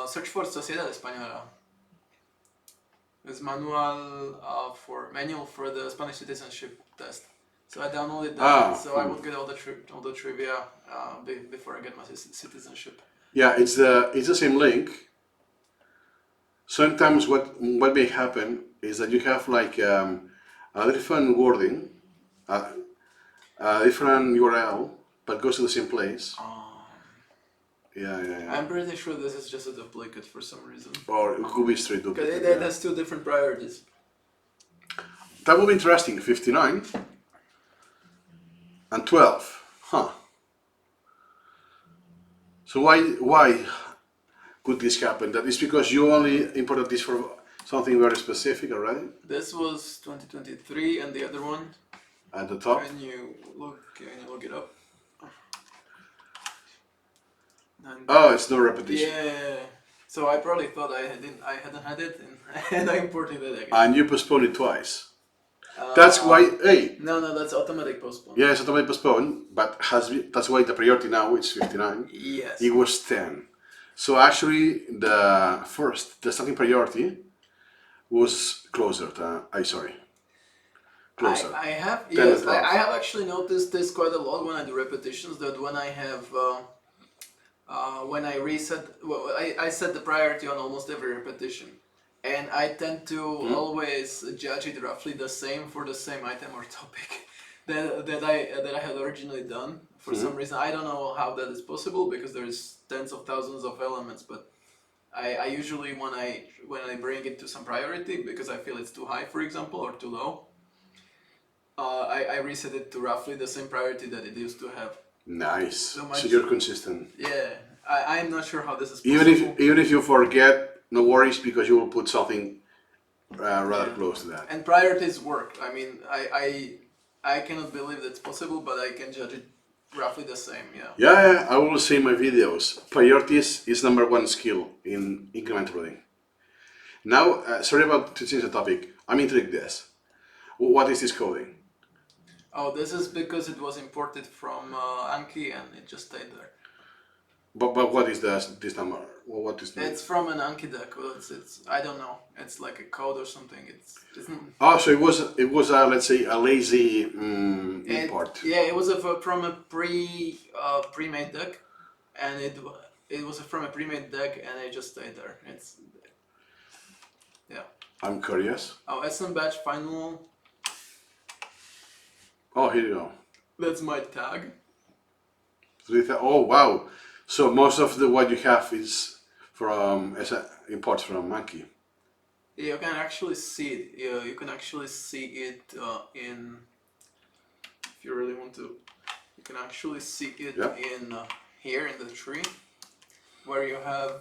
Speaker 2: Search for Sociedad Española. This manual manual for the Spanish citizenship test. So I downloaded that, so I would get all the trivia before I get my citizenship.
Speaker 1: Yeah, it's the same link. Sometimes what may happen is that you have like a different wording, a different URL, but goes to the same place. Yeah.
Speaker 2: I'm pretty sure this is just a duplicate for some reason.
Speaker 1: Or Kubis straight
Speaker 2: Because
Speaker 1: duplicate.
Speaker 2: it has two different priorities.
Speaker 1: That would be interesting. 59 and 12. Huh. So why could this happen? That is because you only imported this for something very specific already?
Speaker 2: This was 2023, and the other one.
Speaker 1: At the top?
Speaker 2: Can you look it up? And
Speaker 1: Oh, it's no repetition.
Speaker 2: yeah. So I probably thought I hadn't had it, and I imported it again.
Speaker 1: And you postponed it twice. That's why, hey,
Speaker 2: No, that's automatic postpone.
Speaker 1: yeah, it's automatically postponed, but that's why the priority now is 59.
Speaker 2: Yes.
Speaker 1: It was 10. So actually, the starting priority was closer to, closer.
Speaker 2: I have
Speaker 1: 10 and
Speaker 2: yes,
Speaker 1: 12.
Speaker 2: I have actually noticed this quite a lot when I do repetitions. That when I have when I reset, well, I set the priority on almost every repetition, and I tend to always judge it roughly the same for the same item or topic that I had originally done. For some reason, I don't know how that is possible because there's tens of thousands of elements, but I usually when I bring it to some priority because I feel it's too high, for example, or too low, I reset it to roughly the same priority that it used to have.
Speaker 1: Nice.
Speaker 2: So
Speaker 1: So you're consistent.
Speaker 2: Yeah, I'm not sure how this is possible.
Speaker 1: Even if you forget, no worries, because you will put something rather close to that.
Speaker 2: And priorities work. I mean, I cannot believe that's possible, but I can judge it roughly the same. Yeah.
Speaker 1: Yeah, I will say in my videos, priorities is #1 skill in incremental reading. Now, sorry about to change the topic. I'm intrigued this. What is this coding?
Speaker 2: Oh, this is because it was imported from Anki and it just stayed there.
Speaker 1: But what is this number? What is
Speaker 2: It's from an Anki deck. Well, it's I don't know. It's like a code or something.
Speaker 1: Oh, so it was let's say a lazy import.
Speaker 2: Yeah, it was from a pre-made deck, and it was from a pre-made deck, and it just stayed there. Yeah.
Speaker 1: I'm curious.
Speaker 2: Oh, SM batch final.
Speaker 1: Oh, here you go.
Speaker 2: That's my tag.
Speaker 1: Oh, wow. So most of what you have is from imports from Monkey.
Speaker 2: You can actually see it. You can actually see it in. If you really want to, you can actually see it in here in the tree, where you have.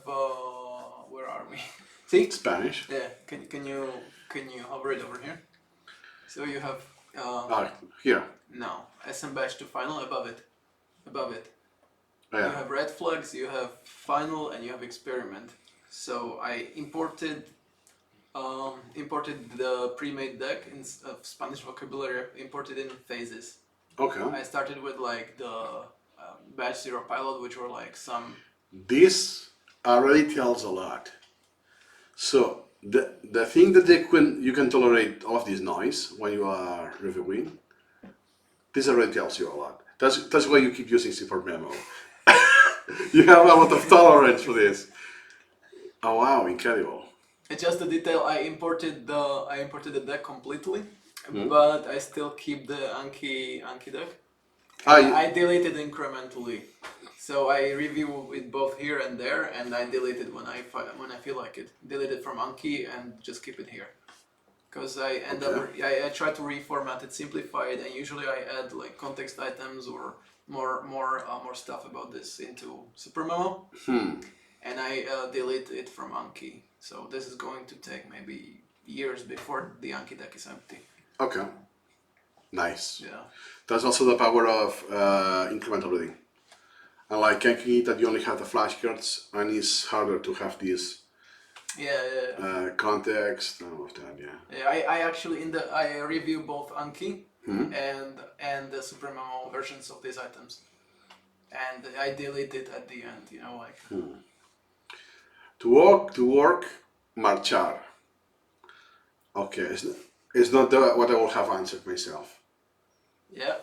Speaker 2: Where are we? See?
Speaker 1: Spanish.
Speaker 2: Yeah. Can you hover it over here? So you have.
Speaker 1: Here.
Speaker 2: No, SM batch to final above it.
Speaker 1: Yeah.
Speaker 2: You have red flags, you have final, and you have experiment. So I imported the pre-made deck of Spanish vocabulary, imported in phases.
Speaker 1: Okay.
Speaker 2: I started with like the batch 0 pilot, which were like some.
Speaker 1: This already tells a lot. So the thing that you can tolerate all of this noise when you are reviewing, this already tells you a lot. That's why you keep using SuperMemo. You have a lot of tolerance for this. Oh wow, incredible.
Speaker 2: It's just the detail. I imported the deck completely, but I still keep the Anki deck. I deleted incrementally. So I review it both here and there, and I delete it when I feel like it. Delete it from Anki and just keep it here. Because I I try to reformat it, simplify it, and usually I add like context items or more stuff about this into SuperMemo, and I delete it from Anki. So this is going to take maybe years before the Anki deck is empty.
Speaker 1: Okay. Nice.
Speaker 2: Yeah.
Speaker 1: That's also the power of incremental reading. Unlike Anki, that you only have the flashcards, and it's harder to have these. Context and all of that.
Speaker 2: Yeah. I actually I review both Anki and the SuperMemo versions of these items, and I delete it at the end. You know, like.
Speaker 1: To work, marchar. Okay, it's not what I will have answered myself.
Speaker 2: Yeah.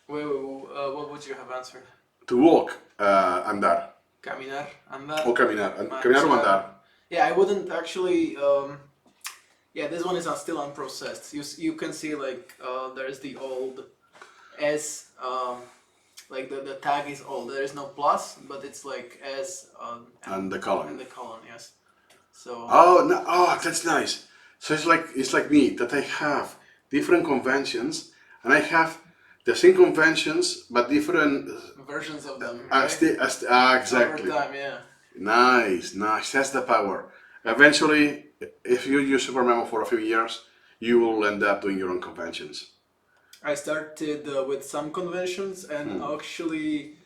Speaker 2: Wait, what would you have answered?
Speaker 1: To walk, andar.
Speaker 2: Caminar, andar.
Speaker 1: O caminar. Caminar o andar.
Speaker 2: Yeah, I wouldn't actually. Yeah, this one is still unprocessed. You can see like there's the old S. Like the tag is old. There is no plus, but it's like S.
Speaker 1: And the column.
Speaker 2: And the column, yes. So.
Speaker 1: Oh no! Oh, that's nice. So it's like me that I have different conventions, and I have the same conventions but different
Speaker 2: versions of them. Right?
Speaker 1: Exactly.
Speaker 2: Over time, yeah.
Speaker 1: Nice, nice. That's the power. Eventually, if you use SuperMemo for a few years, you will end up doing your own conventions.
Speaker 2: I started with some conventions, and actually,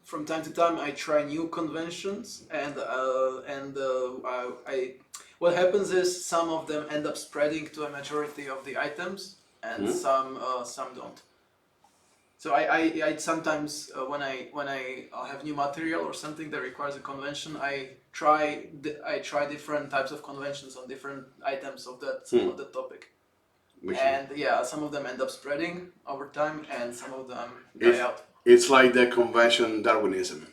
Speaker 2: from time to time, I try new conventions, and what happens is some of them end up spreading to a majority of the items, and some don't. So I sometimes when I have new material or something that requires a convention, I try different types of conventions on different items of the topic. And yeah, some of them end up spreading over time, and some of them die out.
Speaker 1: It's like the convention Darwinism.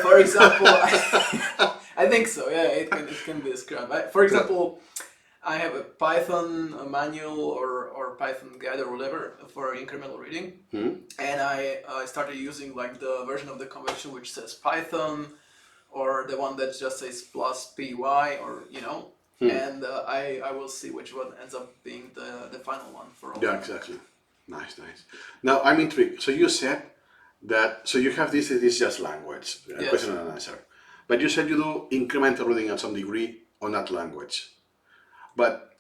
Speaker 2: For example, I think so. Yeah, it can be described. For example, I have a Python manual or Python guide or whatever for incremental reading, and I started using like the version of the convention which says Python, or the one that just says plus py, or and I will see which one ends up being the final one for all.
Speaker 1: Yeah, exactly. Nice, nice. Now I'm intrigued. So you said that you have this is just language,
Speaker 2: Yes.
Speaker 1: question and answer, but you said you do incremental reading at some degree on that language, but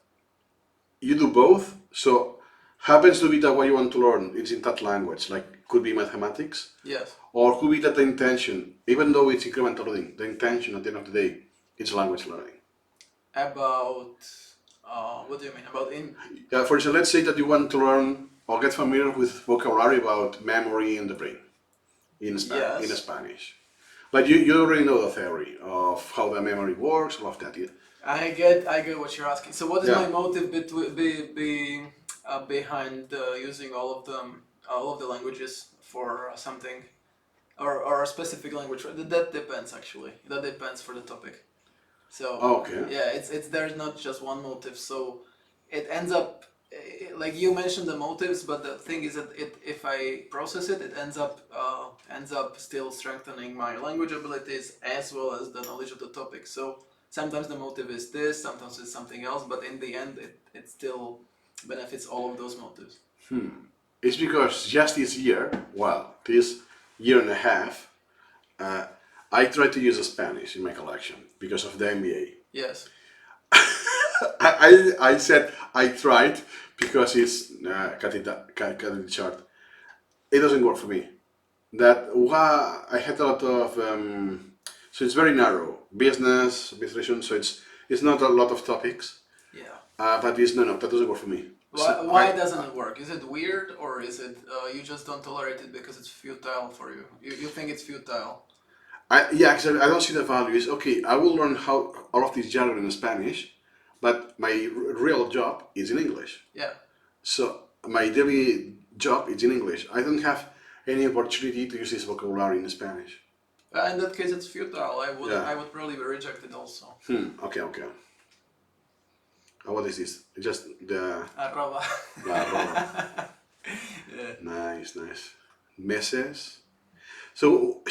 Speaker 1: you do both. So happens to be that what you want to learn is in that language, like could be mathematics,
Speaker 2: Yes.
Speaker 1: or could be that the intention, even though it's incremental reading, the intention at the end of the day is language learning.
Speaker 2: About what do you mean about in?
Speaker 1: Yeah, for example, let's say that you want to learn or get familiar with vocabulary about memory in the brain in
Speaker 2: Yes.
Speaker 1: Spanish. But you already know the theory of how the memory works, all of that. Yeah?
Speaker 2: I get what you're asking. So what is
Speaker 1: Yeah.
Speaker 2: my motive behind using all of the languages for something, or a specific language? That depends actually. That depends for the topic. So
Speaker 1: Okay.
Speaker 2: yeah, it's there's not just one motive. So it ends up like you mentioned the motives, but the thing is that if I process it, it ends up still strengthening my language abilities as well as the knowledge of the topic. So sometimes the motive is this, sometimes it's something else, but in the end, it still benefits all of those motives.
Speaker 1: It's because just this year, this year and a half, I tried to use Spanish in my collection because of the MBA.
Speaker 2: Yes.
Speaker 1: I said I tried because it's cut it short. It doesn't work for me. I had a lot of so it's very narrow business administration. So it's not a lot of topics.
Speaker 2: Yeah.
Speaker 1: But it's no, that doesn't work for me.
Speaker 2: Why doesn't it work? Is it weird, or is it you just don't tolerate it because it's futile for you? You think it's futile?
Speaker 1: Yeah, exactly. I don't see the value. Is okay. I will learn how all of this jargon in Spanish, but my real job is in English.
Speaker 2: Yeah.
Speaker 1: So my daily job is in English. I don't have any opportunity to use this vocabulary in Spanish.
Speaker 2: In that case, it's futile.
Speaker 1: Yeah.
Speaker 2: I would probably be rejected also.
Speaker 1: Okay. What is this? Just the
Speaker 2: Arroba.
Speaker 1: arroba.
Speaker 2: Yeah.
Speaker 1: Nice. Meses. So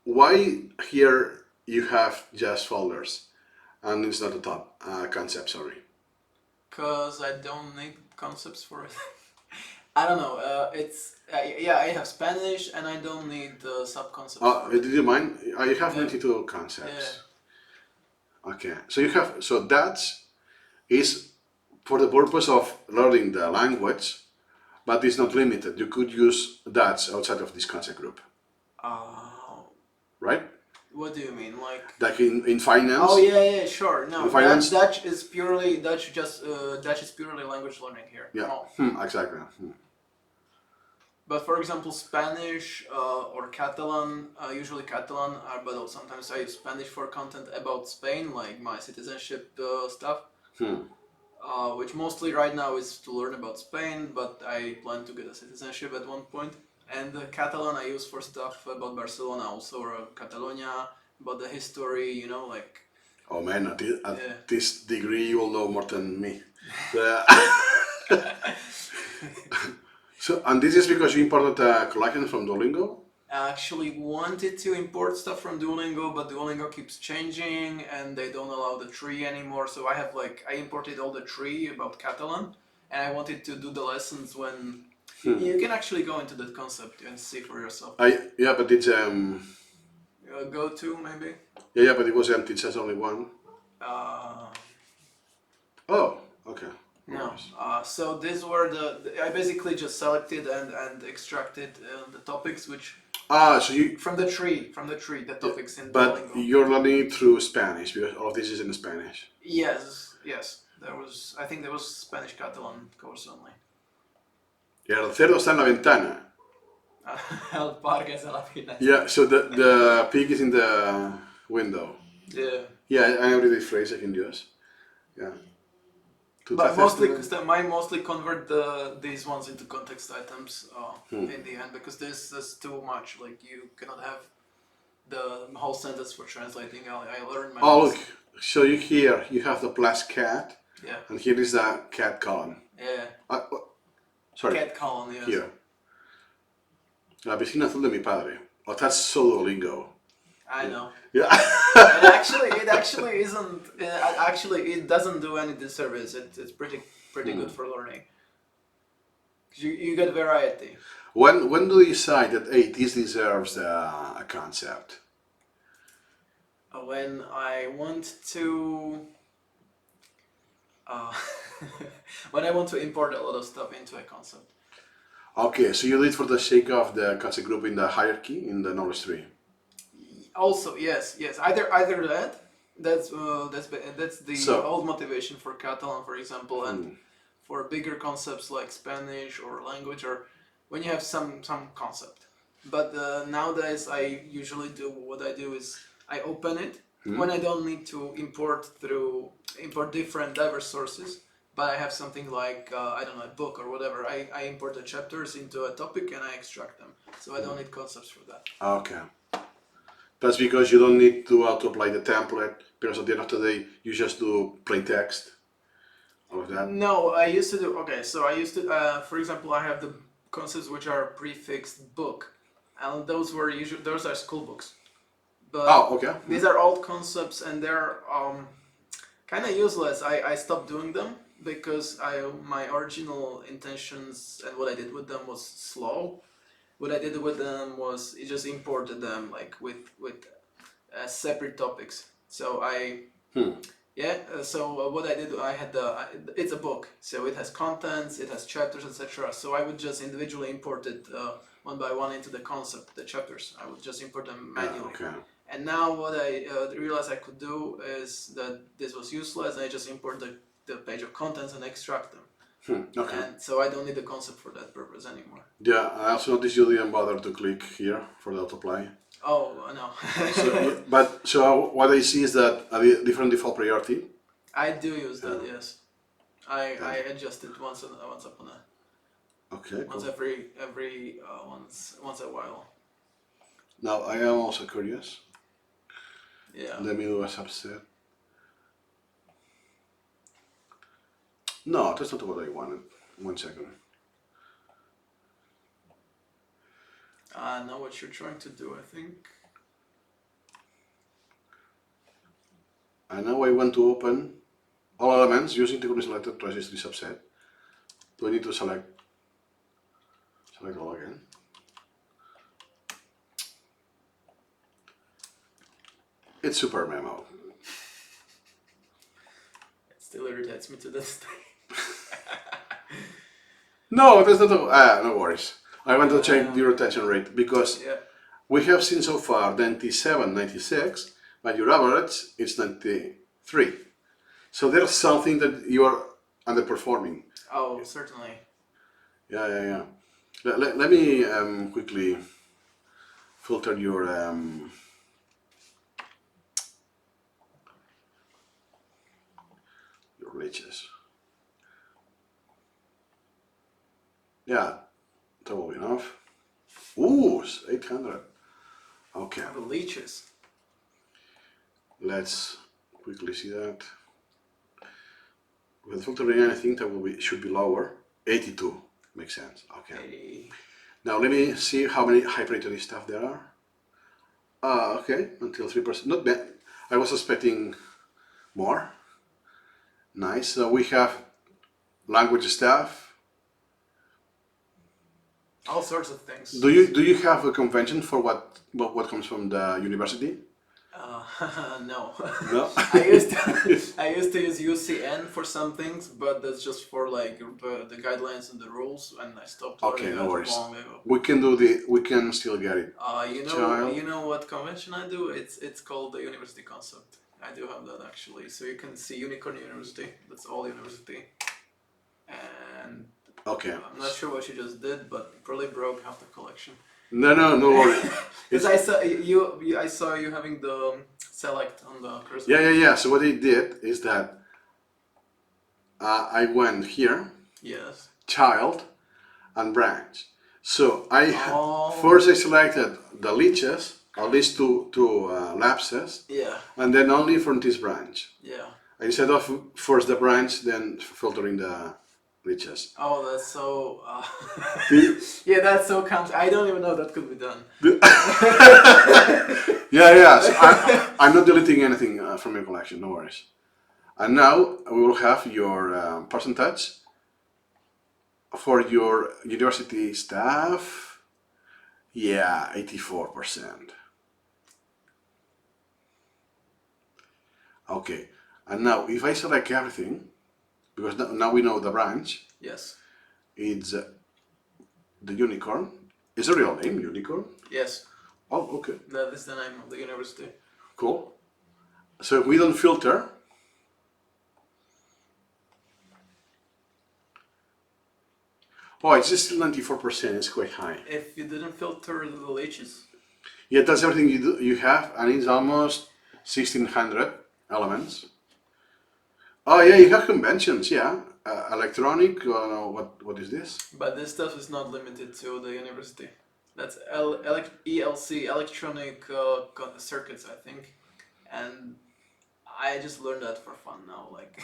Speaker 1: why here you have just folders and it's not a top concept? Sorry.
Speaker 2: Because I don't need concepts for it. I don't know. I have Spanish and I don't need sub-concepts. For it.
Speaker 1: Did you mind? You have 92 concepts. Yeah. Okay. So that is for the purpose of learning the language, but it's not limited. You could use that outside of this concept group. Right?
Speaker 2: What do you mean,
Speaker 1: like in finance?
Speaker 2: Oh yeah, sure. No,
Speaker 1: in finance?
Speaker 2: Dutch is purely language learning here.
Speaker 1: Yeah, exactly.
Speaker 2: But for example, Spanish or Catalan, usually Catalan, but sometimes I use Spanish for content about Spain, like my citizenship stuff. Which mostly right now is to learn about Spain, but I plan to get a citizenship at one point. And Catalan I use for stuff about Barcelona, also, or Catalonia, about the history, like...
Speaker 1: Oh man, at this degree you will know more than me. So, and this is because you imported a collection from Duolingo?
Speaker 2: I actually wanted to import stuff from Duolingo, but Duolingo keeps changing and they don't allow the tree anymore. So I imported all the tree about Catalan, and I wanted to do the lessons when... You can actually go into that concept and see for yourself.
Speaker 1: Yeah, but it's
Speaker 2: go to maybe.
Speaker 1: Yeah, but it was empty. It says only one.
Speaker 2: Uh,
Speaker 1: Oh, okay.
Speaker 2: no.
Speaker 1: Nice.
Speaker 2: So these were I basically just selected and extracted the topics which
Speaker 1: So you,
Speaker 2: from the tree the topics in
Speaker 1: but
Speaker 2: Duolingo.
Speaker 1: you're learning it through Spanish because all of this is in Spanish.
Speaker 2: Yes. I think there was Spanish Catalan course only.
Speaker 1: Y el cerdo está en la ventana.
Speaker 2: El parque es a la finestra.
Speaker 1: Yeah, so the pig is in the window.
Speaker 2: Yeah.
Speaker 1: Yeah, an everyday phrase I can use. Yeah. Tú
Speaker 2: But
Speaker 1: te
Speaker 2: mostly,
Speaker 1: haces-
Speaker 2: mine mostly convert these ones into context items in the end because this is too much. Like you cannot have the whole sentence for translating. I learned my.
Speaker 1: Oh, look. So you have the plus cat,
Speaker 2: Yeah.
Speaker 1: and here is the cat column.
Speaker 2: Yeah.
Speaker 1: Sorry.
Speaker 2: Cat column. Yes.
Speaker 1: Here. La piscina azul de mi padre. Oh, that's so Duolingo.
Speaker 2: I know.
Speaker 1: Yeah.
Speaker 2: It actually isn't. It doesn't do any disservice. It's pretty good for learning. You get variety.
Speaker 1: When do you decide that hey, this deserves a concept?
Speaker 2: When I want to. When I want to import a lot of stuff into a concept.
Speaker 1: Okay, so you do it for the sake of the concept group in the hierarchy in the knowledge tree.
Speaker 2: Also, yes. Either that's the old motivation for Catalan, for example, and for bigger concepts like Spanish or language, or when you have some concept. But nowadays, I usually do what I do is I open it when I don't need to import different diverse sources. But I have something like I don't know, a book or whatever. I import the chapters into a topic and I extract them, so I don't need concepts for that.
Speaker 1: Okay. That's because you don't need to apply the template, because at the end of the day, you just do plain text. All of that.
Speaker 2: No, I used to do. Okay, so I used to, for example, I have the concepts which are prefixed book, and those are school books. But
Speaker 1: Okay.
Speaker 2: these are old concepts and they're kind of useless. I stopped doing them because my original intentions and what I did with them was slow. What I did with them was it just imported them like with separate topics. So what I did, it's a book, so it has contents, it has chapters, etc. So I would just individually import it one by one into the concept, the chapters. I would just import them manually.
Speaker 1: Okay.
Speaker 2: And now what I realized I could do is that this was useless, and I just import the page of contents and extract them.
Speaker 1: Okay.
Speaker 2: And so I don't need the concept for that purpose anymore.
Speaker 1: Yeah, I also noticed you didn't bother to click here for the autoplay.
Speaker 2: Oh, no.
Speaker 1: So what I see is that a different default priority.
Speaker 2: I do use that, yes. I adjust it once upon a
Speaker 1: Okay. Cool.
Speaker 2: once a while.
Speaker 1: Now I am also curious.
Speaker 2: Yeah.
Speaker 1: Let me do a subset. No, that's not what I wanted. 1 second.
Speaker 2: I know what you're trying to do, I think.
Speaker 1: And now I want to open all elements using the currently selected registry subset. Do I need to select all again? It's SuperMemo.
Speaker 2: It still irritates me to this day.
Speaker 1: No, that's not. No worries. I want to check the rotation rate because we have seen so far 97, 96, but your average is 93. So there's something that you are underperforming.
Speaker 2: Oh, certainly.
Speaker 1: Yeah. Let me quickly filter your reaches. Yeah, that will be enough. Ooh, 800. Okay.
Speaker 2: The leeches.
Speaker 1: Let's quickly see that. With filtering anything, that should be lower. 82 makes sense. Okay.
Speaker 2: 80.
Speaker 1: Now let me see how many high-priority stuff there are. Okay, until 3%. Not bad. I was expecting more. Nice. So we have language stuff.
Speaker 2: all sorts of things.
Speaker 1: Do you have a convention for what comes from the university?
Speaker 2: No.
Speaker 1: No.
Speaker 2: I used to use UCN for some things, but that's just for like the guidelines and the rules, and I stopped
Speaker 1: Okay,
Speaker 2: learning
Speaker 1: no
Speaker 2: that
Speaker 1: worries.
Speaker 2: long ago.
Speaker 1: We can still get it.
Speaker 2: You know what convention I do? It's called the University Concept. I do have that actually, so you can see Unicorn University. That's all university, and
Speaker 1: Okay.
Speaker 2: I'm not sure what you just did, but you probably broke half the collection.
Speaker 1: No worries.
Speaker 2: Because I saw you having the select on the cursor.
Speaker 1: Yeah. So what they did is that I went here,
Speaker 2: Yes.
Speaker 1: child, and branch. So
Speaker 2: Oh.
Speaker 1: first I selected the leeches, at least two lapses,
Speaker 2: Yeah.
Speaker 1: and then only from this branch.
Speaker 2: Yeah.
Speaker 1: Instead of first the branch, then filtering the leeches.
Speaker 2: Oh, that's so. Yeah, that's so I don't even know that could be done.
Speaker 1: Yeah. So I'm not deleting anything from your collection, no worries. And now we will have your percentage for your university staff. Yeah, 84%. Okay, and now if I select everything, because now we know the branch,
Speaker 2: Yes.
Speaker 1: it's the unicorn. Is the real name unicorn?
Speaker 2: Yes.
Speaker 1: Oh, okay,
Speaker 2: That is the name of the university.
Speaker 1: cool. So if we don't filter, oh, it's just still 94%. It's quite high.
Speaker 2: If you didn't filter the leeches.
Speaker 1: Yeah, that's everything you have, and it's almost 1600 elements. Oh yeah, you have conventions, yeah. Electronic, what is this?
Speaker 2: But this stuff is not limited to the university. That's ELC, electronic circuits, I think. And I just learned that for fun now. Like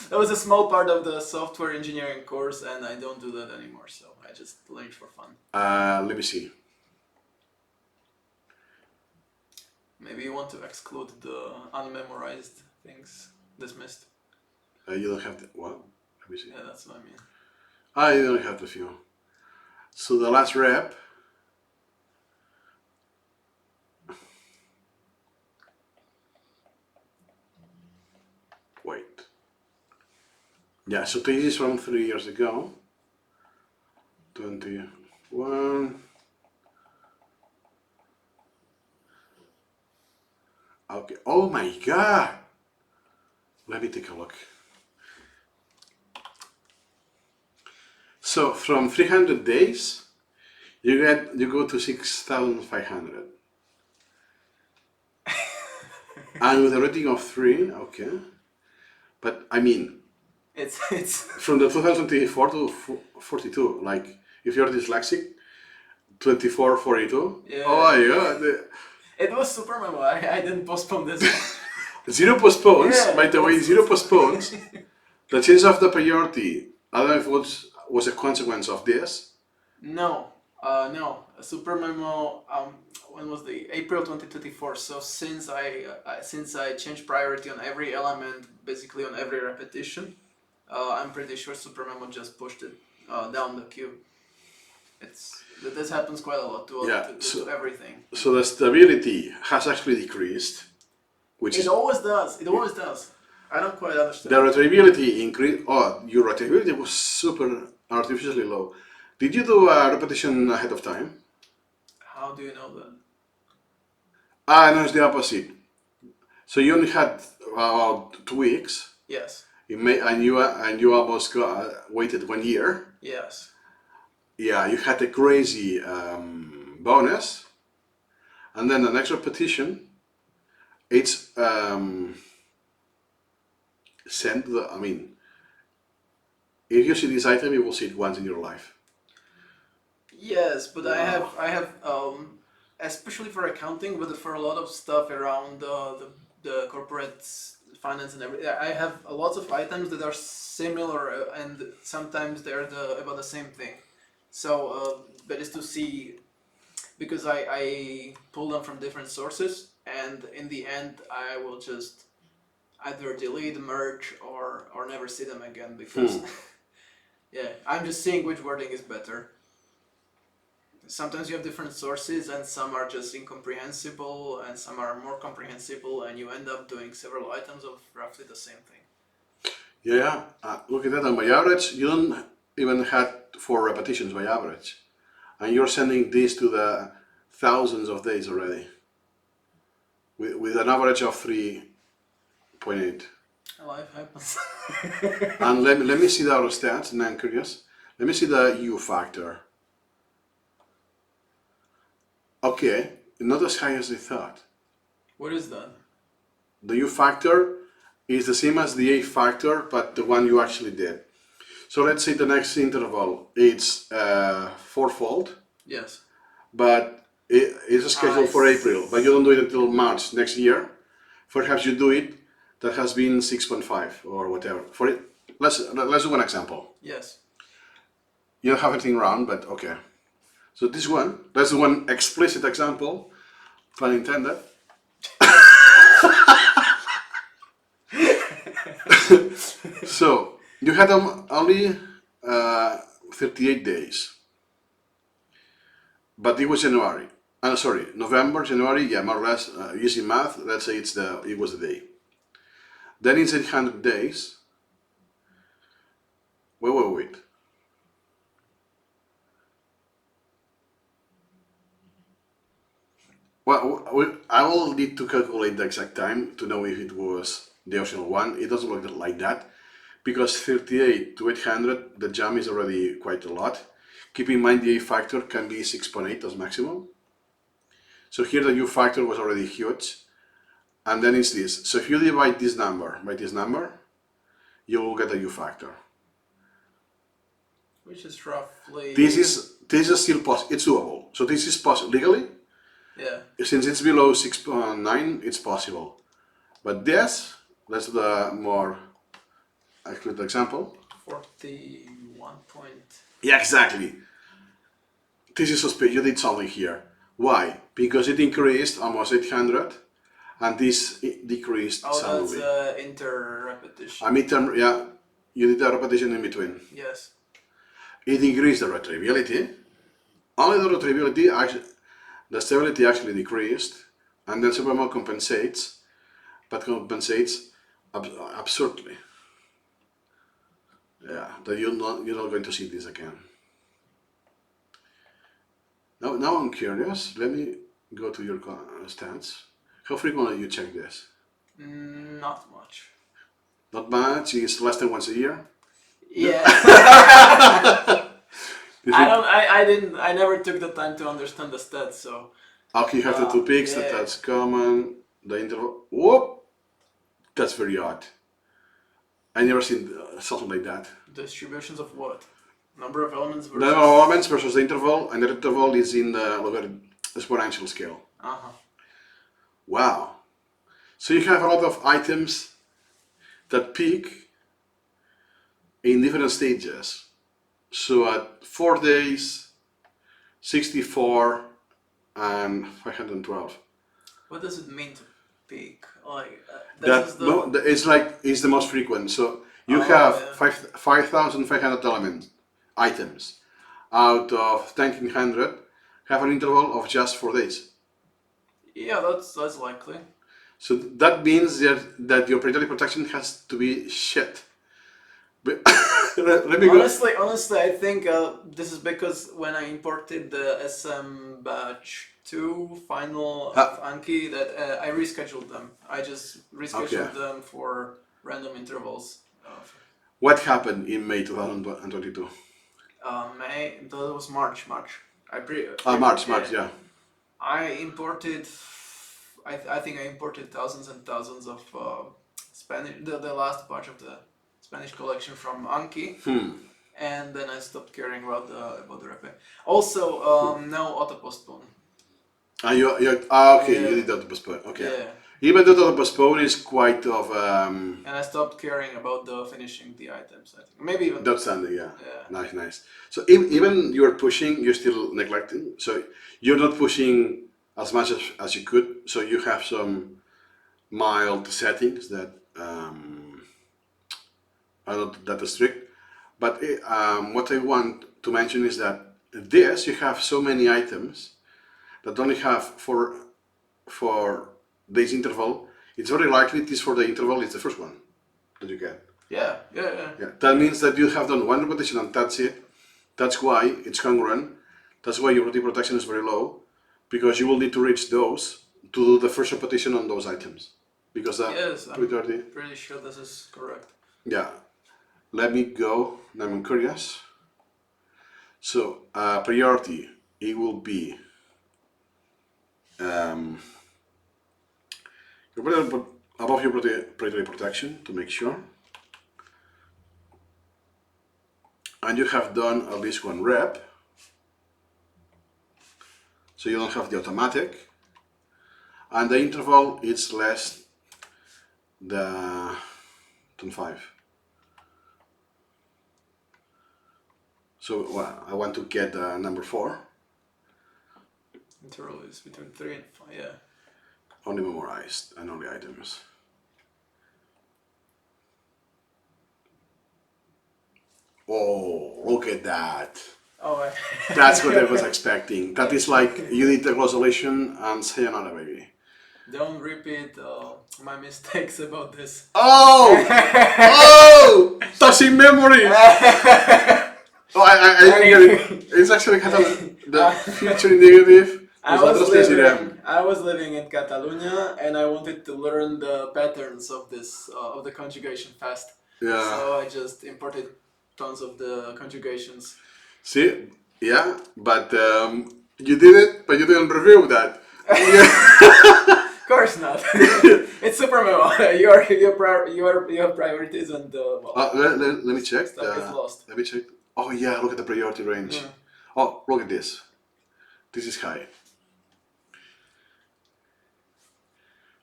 Speaker 2: that was a small part of the software engineering course, and I don't do that anymore. So I just learned for fun.
Speaker 1: Let me see.
Speaker 2: Maybe you want to exclude the unmemorized things. Dismissed.
Speaker 1: You don't have the what? Let me see.
Speaker 2: Yeah, that's what I mean.
Speaker 1: You don't have the few. So the last rep. Wait. Yeah, so this is from 3 years ago. 21. Okay. Oh my god. Let me take a look. So from 300 days, you go to 6,500. And with a rating of 3, okay. But I mean,
Speaker 2: it's
Speaker 1: from the 2024 to 42, like if you're dyslexic, 24, 42.
Speaker 2: Yeah.
Speaker 1: Oh my god.
Speaker 2: It was SuperMemo. I didn't postpone this one.
Speaker 1: Zero postpones,
Speaker 2: Yeah,
Speaker 1: by the way, zero postpones. The change of the priority, I don't know if it was a consequence of this.
Speaker 2: No. SuperMemo. When was the April 2024? So since I changed priority on every element, basically on every repetition, I'm pretty sure SuperMemo just pushed it down the queue. This happens quite a lot to everything.
Speaker 1: So the stability has actually decreased, which
Speaker 2: It always does. It always does. I don't quite understand.
Speaker 1: the retrievability increased. Oh, your retrievability was super artificially low. Did you do a repetition ahead of time?
Speaker 2: How do you know that?
Speaker 1: No, it's the opposite. So you only had about 2 weeks.
Speaker 2: Yes.
Speaker 1: And you almost waited 1 year.
Speaker 2: Yes.
Speaker 1: Yeah, you had a crazy bonus, and then the next repetition, it's sent. If you see this item, you will see it once in your life.
Speaker 2: Yes, but
Speaker 1: Wow.
Speaker 2: I have especially for accounting, but for a lot of stuff around the corporate finance and everything, I have lots of items that are similar, and sometimes they're about the same thing. So that is to see, because I pull them from different sources, and in the end I will just either delete, merge, or never see them again, because yeah, I'm just seeing which wording is better. sometimes you have different sources, and some are just incomprehensible, and some are more comprehensible, and you end up doing several items of roughly the same thing.
Speaker 1: Yeah, look at that. On by average, you don't even had 4 repetitions by average, and you're sending this to the thousands of days already, with an average of 3.8.
Speaker 2: Life happens.
Speaker 1: And let me see the other stats, and I'm curious. Let me see the U factor. Okay, not as high as I thought.
Speaker 2: What is that?
Speaker 1: The U factor is the same as the A factor, but the one you actually did. So let's say the next interval it's fourfold,
Speaker 2: Yes.
Speaker 1: but it's scheduled for April, but you don't do it until March next year. Perhaps you do it that has been 6.5 or whatever. For it, let's do one example.
Speaker 2: Yes.
Speaker 1: You don't have anything round, but okay. So this one, that's the one explicit example, pun intended. So you had only 38 days, but it was January. Sorry, November, January, yeah, more or less. Easy math. Let's say it was the day. Then it's 800 days. Wait. Well, I will need to calculate the exact time to know if it was the optional one. It doesn't look like that, because 38 to 800, the jump is already quite a lot. Keep in mind the A factor can be 6.8 as maximum. So here the U factor was already huge. And then it's this. So if you divide this number by this number, you will get a U factor.
Speaker 2: Which is roughly...
Speaker 1: This is still possible. It's doable. So this is possible legally.
Speaker 2: Yeah.
Speaker 1: Since it's below 6.9, it's possible. But this, let's do the more accurate example.
Speaker 2: 41 point...
Speaker 1: Yeah, exactly. This is suspicious. You did something here. Why? Because it increased almost 800, and this decreased suddenly.
Speaker 2: That's inter-repetition.
Speaker 1: A midterm, yeah, you did a repetition in between.
Speaker 2: Yes.
Speaker 1: It increased the retrievability. Only the retrievability, actually, the stability actually decreased, and then SuperMemo compensates, but compensates absurdly. Yeah, that you're not going to see this again. Now I'm curious. Let me go to your stats. How frequently you check this?
Speaker 2: Not much.
Speaker 1: Not much. It's less than once a year.
Speaker 2: Yeah. I never took the time to understand the stats, so.
Speaker 1: Okay, you have the 2 peaks.
Speaker 2: Yeah.
Speaker 1: That's common. The interval. Whoop! That's very odd. I never seen something like that.
Speaker 2: Distributions of what? Number of elements versus...
Speaker 1: The number of elements versus the interval, and the interval is in the exponential scale.
Speaker 2: Uh-huh.
Speaker 1: Wow. So you have a lot of items that peak in different stages. So at 4 days, 64, and 512.
Speaker 2: What does it mean to peak? Like,
Speaker 1: It's the most frequent. So you have 5,500 items out of 1,900 have an interval of just 4 days.
Speaker 2: Yeah, that's likely.
Speaker 1: So that means that your predatory protection has to be shit. But let me
Speaker 2: honestly, I think this is because when I imported the SM batch 2 final of Anki, that I rescheduled them. I just rescheduled them for random intervals.
Speaker 1: What happened in May 2022?
Speaker 2: May, that was March. March,
Speaker 1: yeah.
Speaker 2: I imported, I think I imported thousands and thousands of Spanish, the last batch of the Spanish collection from Anki, and then I stopped caring about the rep. Also, no auto postpone.
Speaker 1: Okay, you did auto postpone. Okay.
Speaker 2: Yeah.
Speaker 1: Even the auto postpone is quite of.
Speaker 2: And I stopped caring about the finishing the items. I think maybe even.
Speaker 1: That's standing, yeah. Nice. So even you're pushing, you're still neglecting. So you're not pushing as much as you could. So you have some mild settings that are not that strict. But what I want to mention is that this, you have so many items that only have for this interval. It's very likely this for the interval is the first one that you get.
Speaker 2: Yeah.
Speaker 1: Yeah, that means that you have done one repetition and that's it. That's why it's congruent. That's why your rotative protection is very low, because you will need to reach those to do the first repetition on those items. Because
Speaker 2: Yes, I'm pretty sure this is correct.
Speaker 1: Yeah, let me go. I'm curious. So priority, it will be you put it above your predatory protection to make sure, and you have done at least one rep, so you don't have the automatic, and the interval is less than 5. So I want to get number 4.
Speaker 2: Interval is between 3 and 5. Yeah.
Speaker 1: Only memorized and only items. Oh, look at that.
Speaker 2: Oh,
Speaker 1: That's what I was expecting. That is like you need the resolution and sayonara, baby.
Speaker 2: Don't repeat my mistakes about this.
Speaker 1: Oh! Oh! Touching memory! Oh, I didn't get it. It's actually kind of the future indicative.
Speaker 2: I was living in Catalonia and I wanted to learn the patterns of this of the conjugation fast.
Speaker 1: Yeah.
Speaker 2: So I just imported tons of the conjugations.
Speaker 1: See? Yeah, but you did it, but you didn't review that.
Speaker 2: Of course not. It's SuperMemo. You have priorities and
Speaker 1: let me check.
Speaker 2: Stuff is lost.
Speaker 1: Let me check. Oh yeah, look at the priority range.
Speaker 2: Yeah.
Speaker 1: Oh, look at this. This is high.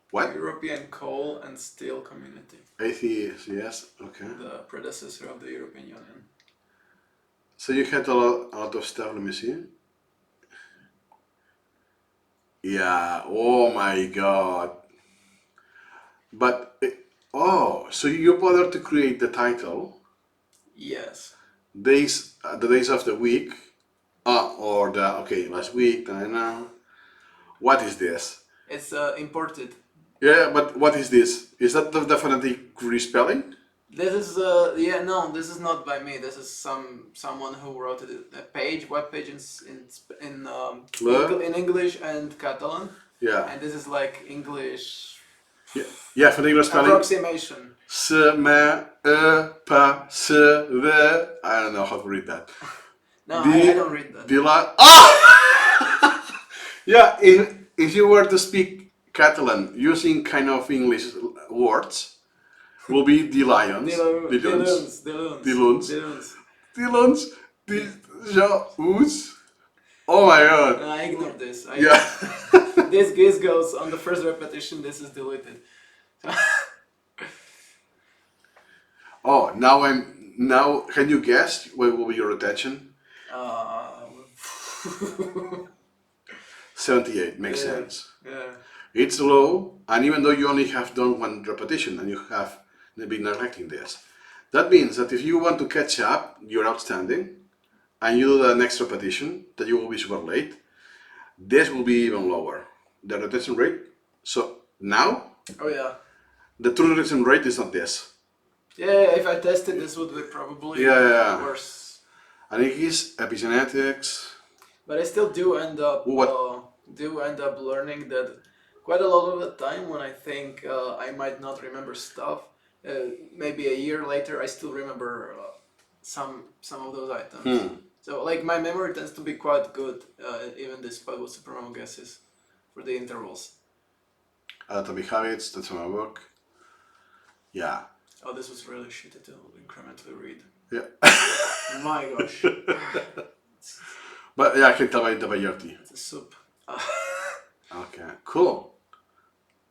Speaker 1: What?
Speaker 2: European Coal and Steel Community.
Speaker 1: ACS, okay.
Speaker 2: The predecessor of the European Union.
Speaker 1: So you had a lot of stuff, let me see. Yeah, oh my god. But, so you bothered to create the title,
Speaker 2: Yes.
Speaker 1: the days of the week, last week, I don't know. What is this?
Speaker 2: It's imported.
Speaker 1: Yeah, but what is this? Is that the phonetic respelling?
Speaker 2: This is this is not by me. This is someone who wrote a web page in English and Catalan.
Speaker 1: Yeah.
Speaker 2: And this is like English.
Speaker 1: Yeah, phonetic respelling.
Speaker 2: Approximation.
Speaker 1: S, me, pa, s, the. I don't know how to read that.
Speaker 2: No, I don't read that.
Speaker 1: Yeah, if you were to speak Catalan using kind of English words, will be the lions, Oh my god.
Speaker 2: I ignore this.
Speaker 1: Yeah.
Speaker 2: This goes on the first repetition. This is deleted.
Speaker 1: Oh, now can you guess what will be your retention? 78 makes sense.
Speaker 2: Yeah.
Speaker 1: It's low, and even though you only have done one repetition and you have been neglecting this, that means that if you want to catch up, you're outstanding, and you do the next repetition, that you will be super late, this will be even lower, the retention rate. So now,
Speaker 2: Oh yeah.
Speaker 1: the true retention rate is not this.
Speaker 2: Yeah, if I tested this would be probably worse.
Speaker 1: And it is epigenetics.
Speaker 2: But I still do end up learning that quite a lot of the time when I think I might not remember stuff, maybe a year later I still remember some of those items. So like my memory tends to be quite good, even despite what SuperMemo guesses for the intervals.
Speaker 1: Atomic habits, that's my work. Yeah.
Speaker 2: Oh, this was really shitty to incrementally read.
Speaker 1: Yeah.
Speaker 2: My gosh.
Speaker 1: But yeah, I can tell by the priority.
Speaker 2: It's a soup.
Speaker 1: Okay, cool.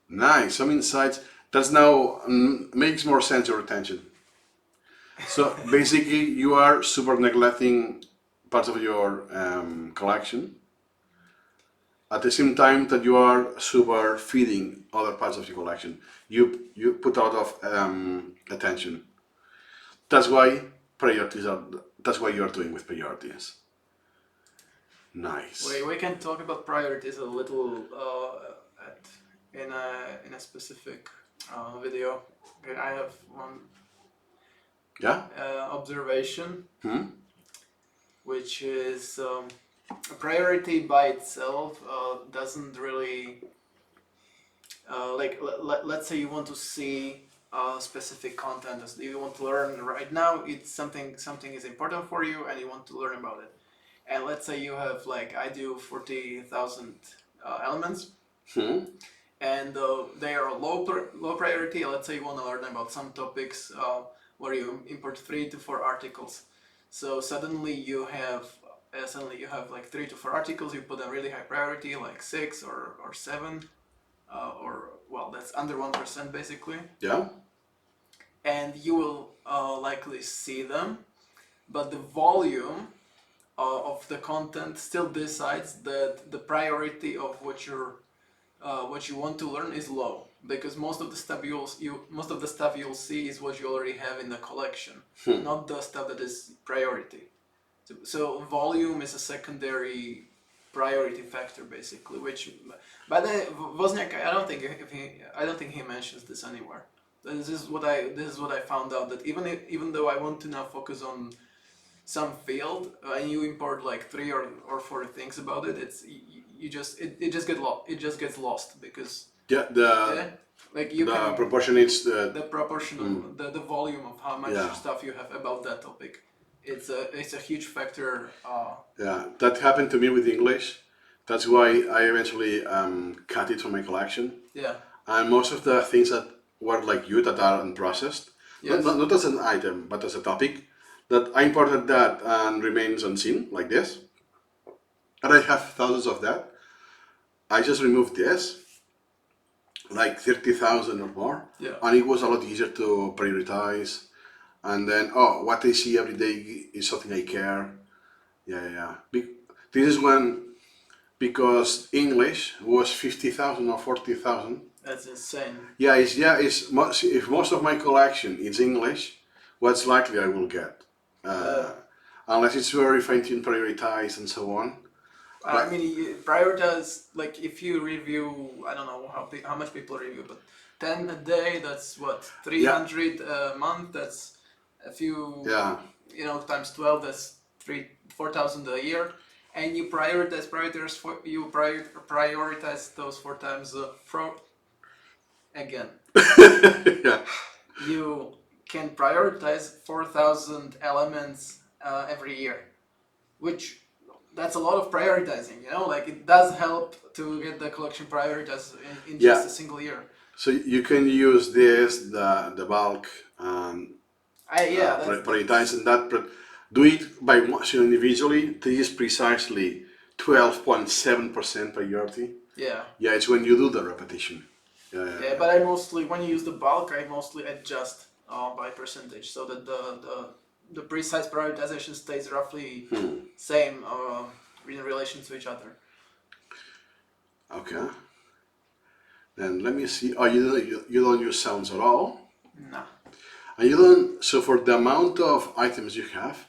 Speaker 1: Nice, some insights. That's now makes more sense your retention. So basically, you are super neglecting parts of your collection at the same time that you are super feeding other parts of your collection. You put a lot of attention. That's why priorities are. That's what you are doing with priorities. Nice.
Speaker 2: We can talk about priorities a little in a specific video. Okay, I have one observation, which is a priority by itself doesn't really let's say you want to see specific content, you want to learn right now. It's something is important for you, and you want to learn about it. And let's say you have, like I do, 40,000 elements, and they are low priority. Let's say you want to learn about some topics where you import 3 to 4 articles. So suddenly you have like 3 to 4 articles. You put them really high priority, like 6 or 7, or well, that's under 1% basically.
Speaker 1: Yeah.
Speaker 2: And you will likely see them, but the volume of the content still decides that the priority of what you want to learn is low, because most of the stuff you'll see is what you already have in the collection, not the stuff that is priority. So volume is a secondary priority factor basically. Which, by the way, Wozniak, I don't think he mentions this anywhere. This is what I found out, that even though I want to now focus on some field, and you import like 3 or 4 things about it, it just gets lost, because
Speaker 1: proportion is
Speaker 2: the proportion of the volume of how much stuff you have about that topic. It's a huge factor.
Speaker 1: That happened to me with English. That's why I eventually cut it from my collection.
Speaker 2: Yeah.
Speaker 1: And most of the things that were like you, that are unprocessed, not as an item, but as a topic, that I imported that and remains unseen, like this. And I have thousands of that. I just removed this, like 30,000 or more.
Speaker 2: Yeah.
Speaker 1: And it was a lot easier to prioritize. And then, what I see every day is something I care. This is because English was 50,000 or 40,000.
Speaker 2: That's insane.
Speaker 1: If most of my collection is English, what's likely I will get, unless it's very fine-tuned, prioritized, and so on.
Speaker 2: I mean, you prioritize, like if you review, I don't know how much people review, but 10 a day, that's what, 300 a month. That's a few, times 12, that's 4,000 a year. And you prioritize those 4 times again. You can prioritize 4,000 elements every year, which that's a lot of prioritizing. Like it does help to get the collection prioritized in just a single year.
Speaker 1: So you can use the bulk, prioritize and that, but do it by watching individually. This is precisely 12.7% priority. Yeah, it's when you do the repetition.
Speaker 2: But when you use the bulk, I mostly adjust by percentage, so that the precise prioritization stays roughly same in relation to each other.
Speaker 1: Okay. Then let me see. Oh, you don't use sounds at all?
Speaker 2: No.
Speaker 1: And you don't. So for the amount of items you have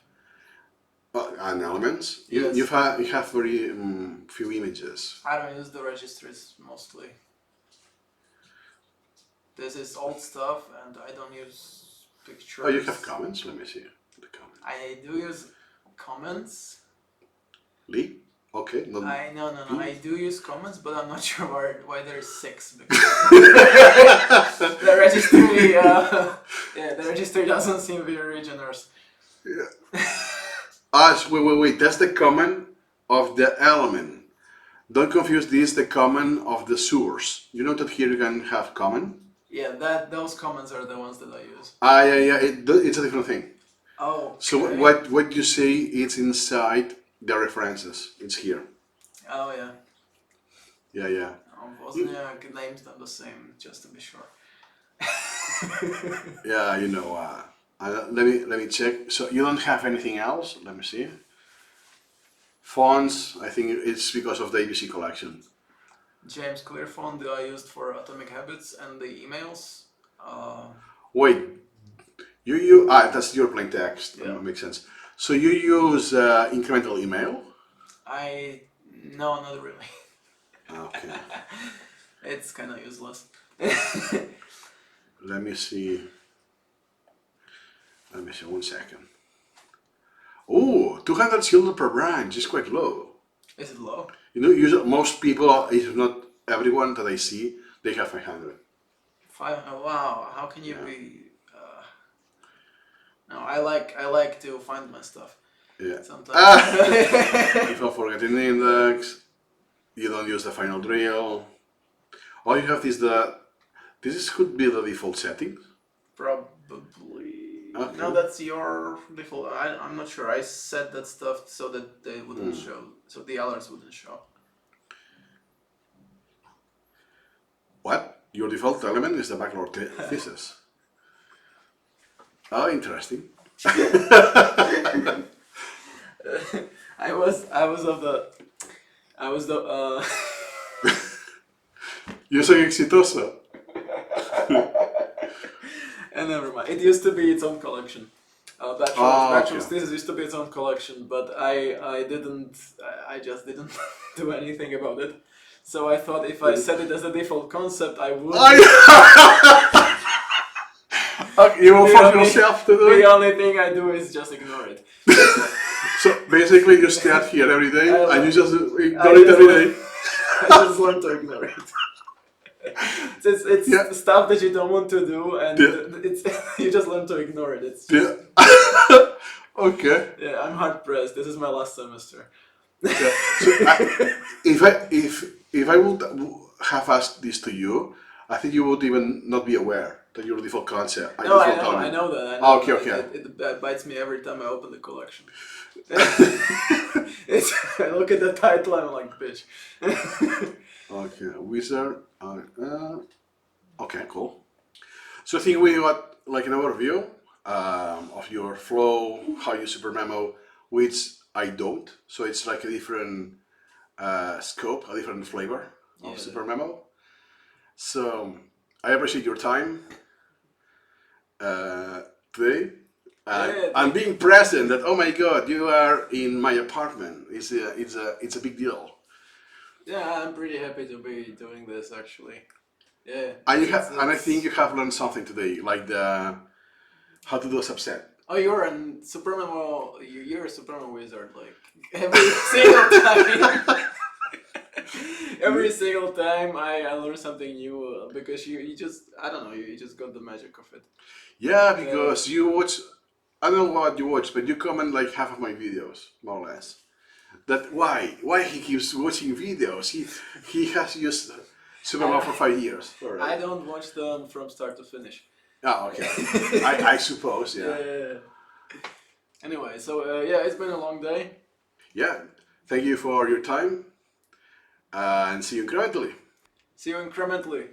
Speaker 1: and elements, you have very few images.
Speaker 2: I don't use the registries mostly. This is old stuff, and I don't use pictures.
Speaker 1: Oh, you have comments? Let me see the comments.
Speaker 2: I do use comments.
Speaker 1: Lee? Okay.
Speaker 2: No. I do use comments, but I'm not sure why there's 6. Because the registry doesn't seem very generous.
Speaker 1: Yeah. Wait. That's the comment of the element. Don't confuse this the comment of the source. You know that here you can have comment.
Speaker 2: Yeah, those comments are the ones that I use.
Speaker 1: It's a different thing.
Speaker 2: Oh. Okay.
Speaker 1: So what you say, it's inside the references. It's here.
Speaker 2: Oh yeah.
Speaker 1: Yeah.
Speaker 2: Wozniak names them the same, just to be sure.
Speaker 1: Let me check. So you don't have anything else? Let me see. Fonts, I think it's because of the ABC collection.
Speaker 2: James Clear font that I used for Atomic Habits and the emails.
Speaker 1: Wait, that's your plain text.
Speaker 2: Yeah.
Speaker 1: That makes sense. So you use incremental email?
Speaker 2: No, not really.
Speaker 1: Okay.
Speaker 2: It's kind of useless.
Speaker 1: Let me see. Let me see 1 second. Oh, 200 silver per branch is quite low.
Speaker 2: Is it low?
Speaker 1: You know, usually most people, if not everyone that I see, they have 500.
Speaker 2: Oh, wow, how can you
Speaker 1: Yeah.
Speaker 2: be? No, I like to find my stuff.
Speaker 1: Yeah.
Speaker 2: Sometimes.
Speaker 1: If I forget the index, you don't use the final drill. All you have is this could be the default settings.
Speaker 2: Probably.
Speaker 1: Okay.
Speaker 2: No, that's your default. I'm not sure. I set that stuff so that they wouldn't show, so the alerts wouldn't show.
Speaker 1: What? Your default element is the backlog thesis. Oh, interesting.
Speaker 2: I was the
Speaker 1: Yo soy exitoso.
Speaker 2: and never mind. It used to be its own collection. Bachelor's
Speaker 1: Okay.
Speaker 2: thesis used to be its own collection, but I just didn't do anything about it. So I thought if I set it as a default concept, I would.
Speaker 1: Okay, you will force yourself to do
Speaker 2: The
Speaker 1: it.
Speaker 2: only thing I do is just ignore it.
Speaker 1: So basically, you stand here every day
Speaker 2: I
Speaker 1: and you just ignore
Speaker 2: I
Speaker 1: it
Speaker 2: just
Speaker 1: every
Speaker 2: learn-
Speaker 1: day.
Speaker 2: I just learned to ignore it. It's
Speaker 1: Yeah.
Speaker 2: stuff that you don't want to do, and
Speaker 1: Yeah.
Speaker 2: it's you just learn to ignore it. It's just,
Speaker 1: Yeah. Okay.
Speaker 2: yeah, I'm hard pressed. This is my last semester.
Speaker 1: Yeah. So if I would have asked this to you, I think you would even not be aware that your default concept.
Speaker 2: No, I know that. I know
Speaker 1: Ah, okay,
Speaker 2: that.
Speaker 1: okay.
Speaker 2: It bites me every time I open the collection. I look at the title, I'm like, bitch.
Speaker 1: Okay, wizard. Okay, cool. So I think we got like an overview of your flow, how you SuperMemo, which I don't. So it's like a different scope, a different flavor of
Speaker 2: Yeah.
Speaker 1: SuperMemo. So I appreciate your time today. And being present that, oh my god, you are in my apartment. It's a big deal.
Speaker 2: Yeah, I'm pretty happy to be doing this actually. Yeah.
Speaker 1: And I think you have learned something today, like how to do a subset.
Speaker 2: Oh, you're a SuperMemo. You're a SuperMemo wizard. Like every single time. Every single time I learn something new because you just I don't know you just got the magic of it.
Speaker 1: Yeah, because you watch. I don't know what you watch, but you comment like half of my videos, more or less. That why he keeps watching videos. He has used SuperMemo for 5 years.
Speaker 2: I don't watch them from start to finish.
Speaker 1: Oh, okay. I suppose, yeah.
Speaker 2: Yeah. Anyway, so yeah, it's been a long day.
Speaker 1: Yeah. Thank you for your time, and see you incrementally.
Speaker 2: See you incrementally.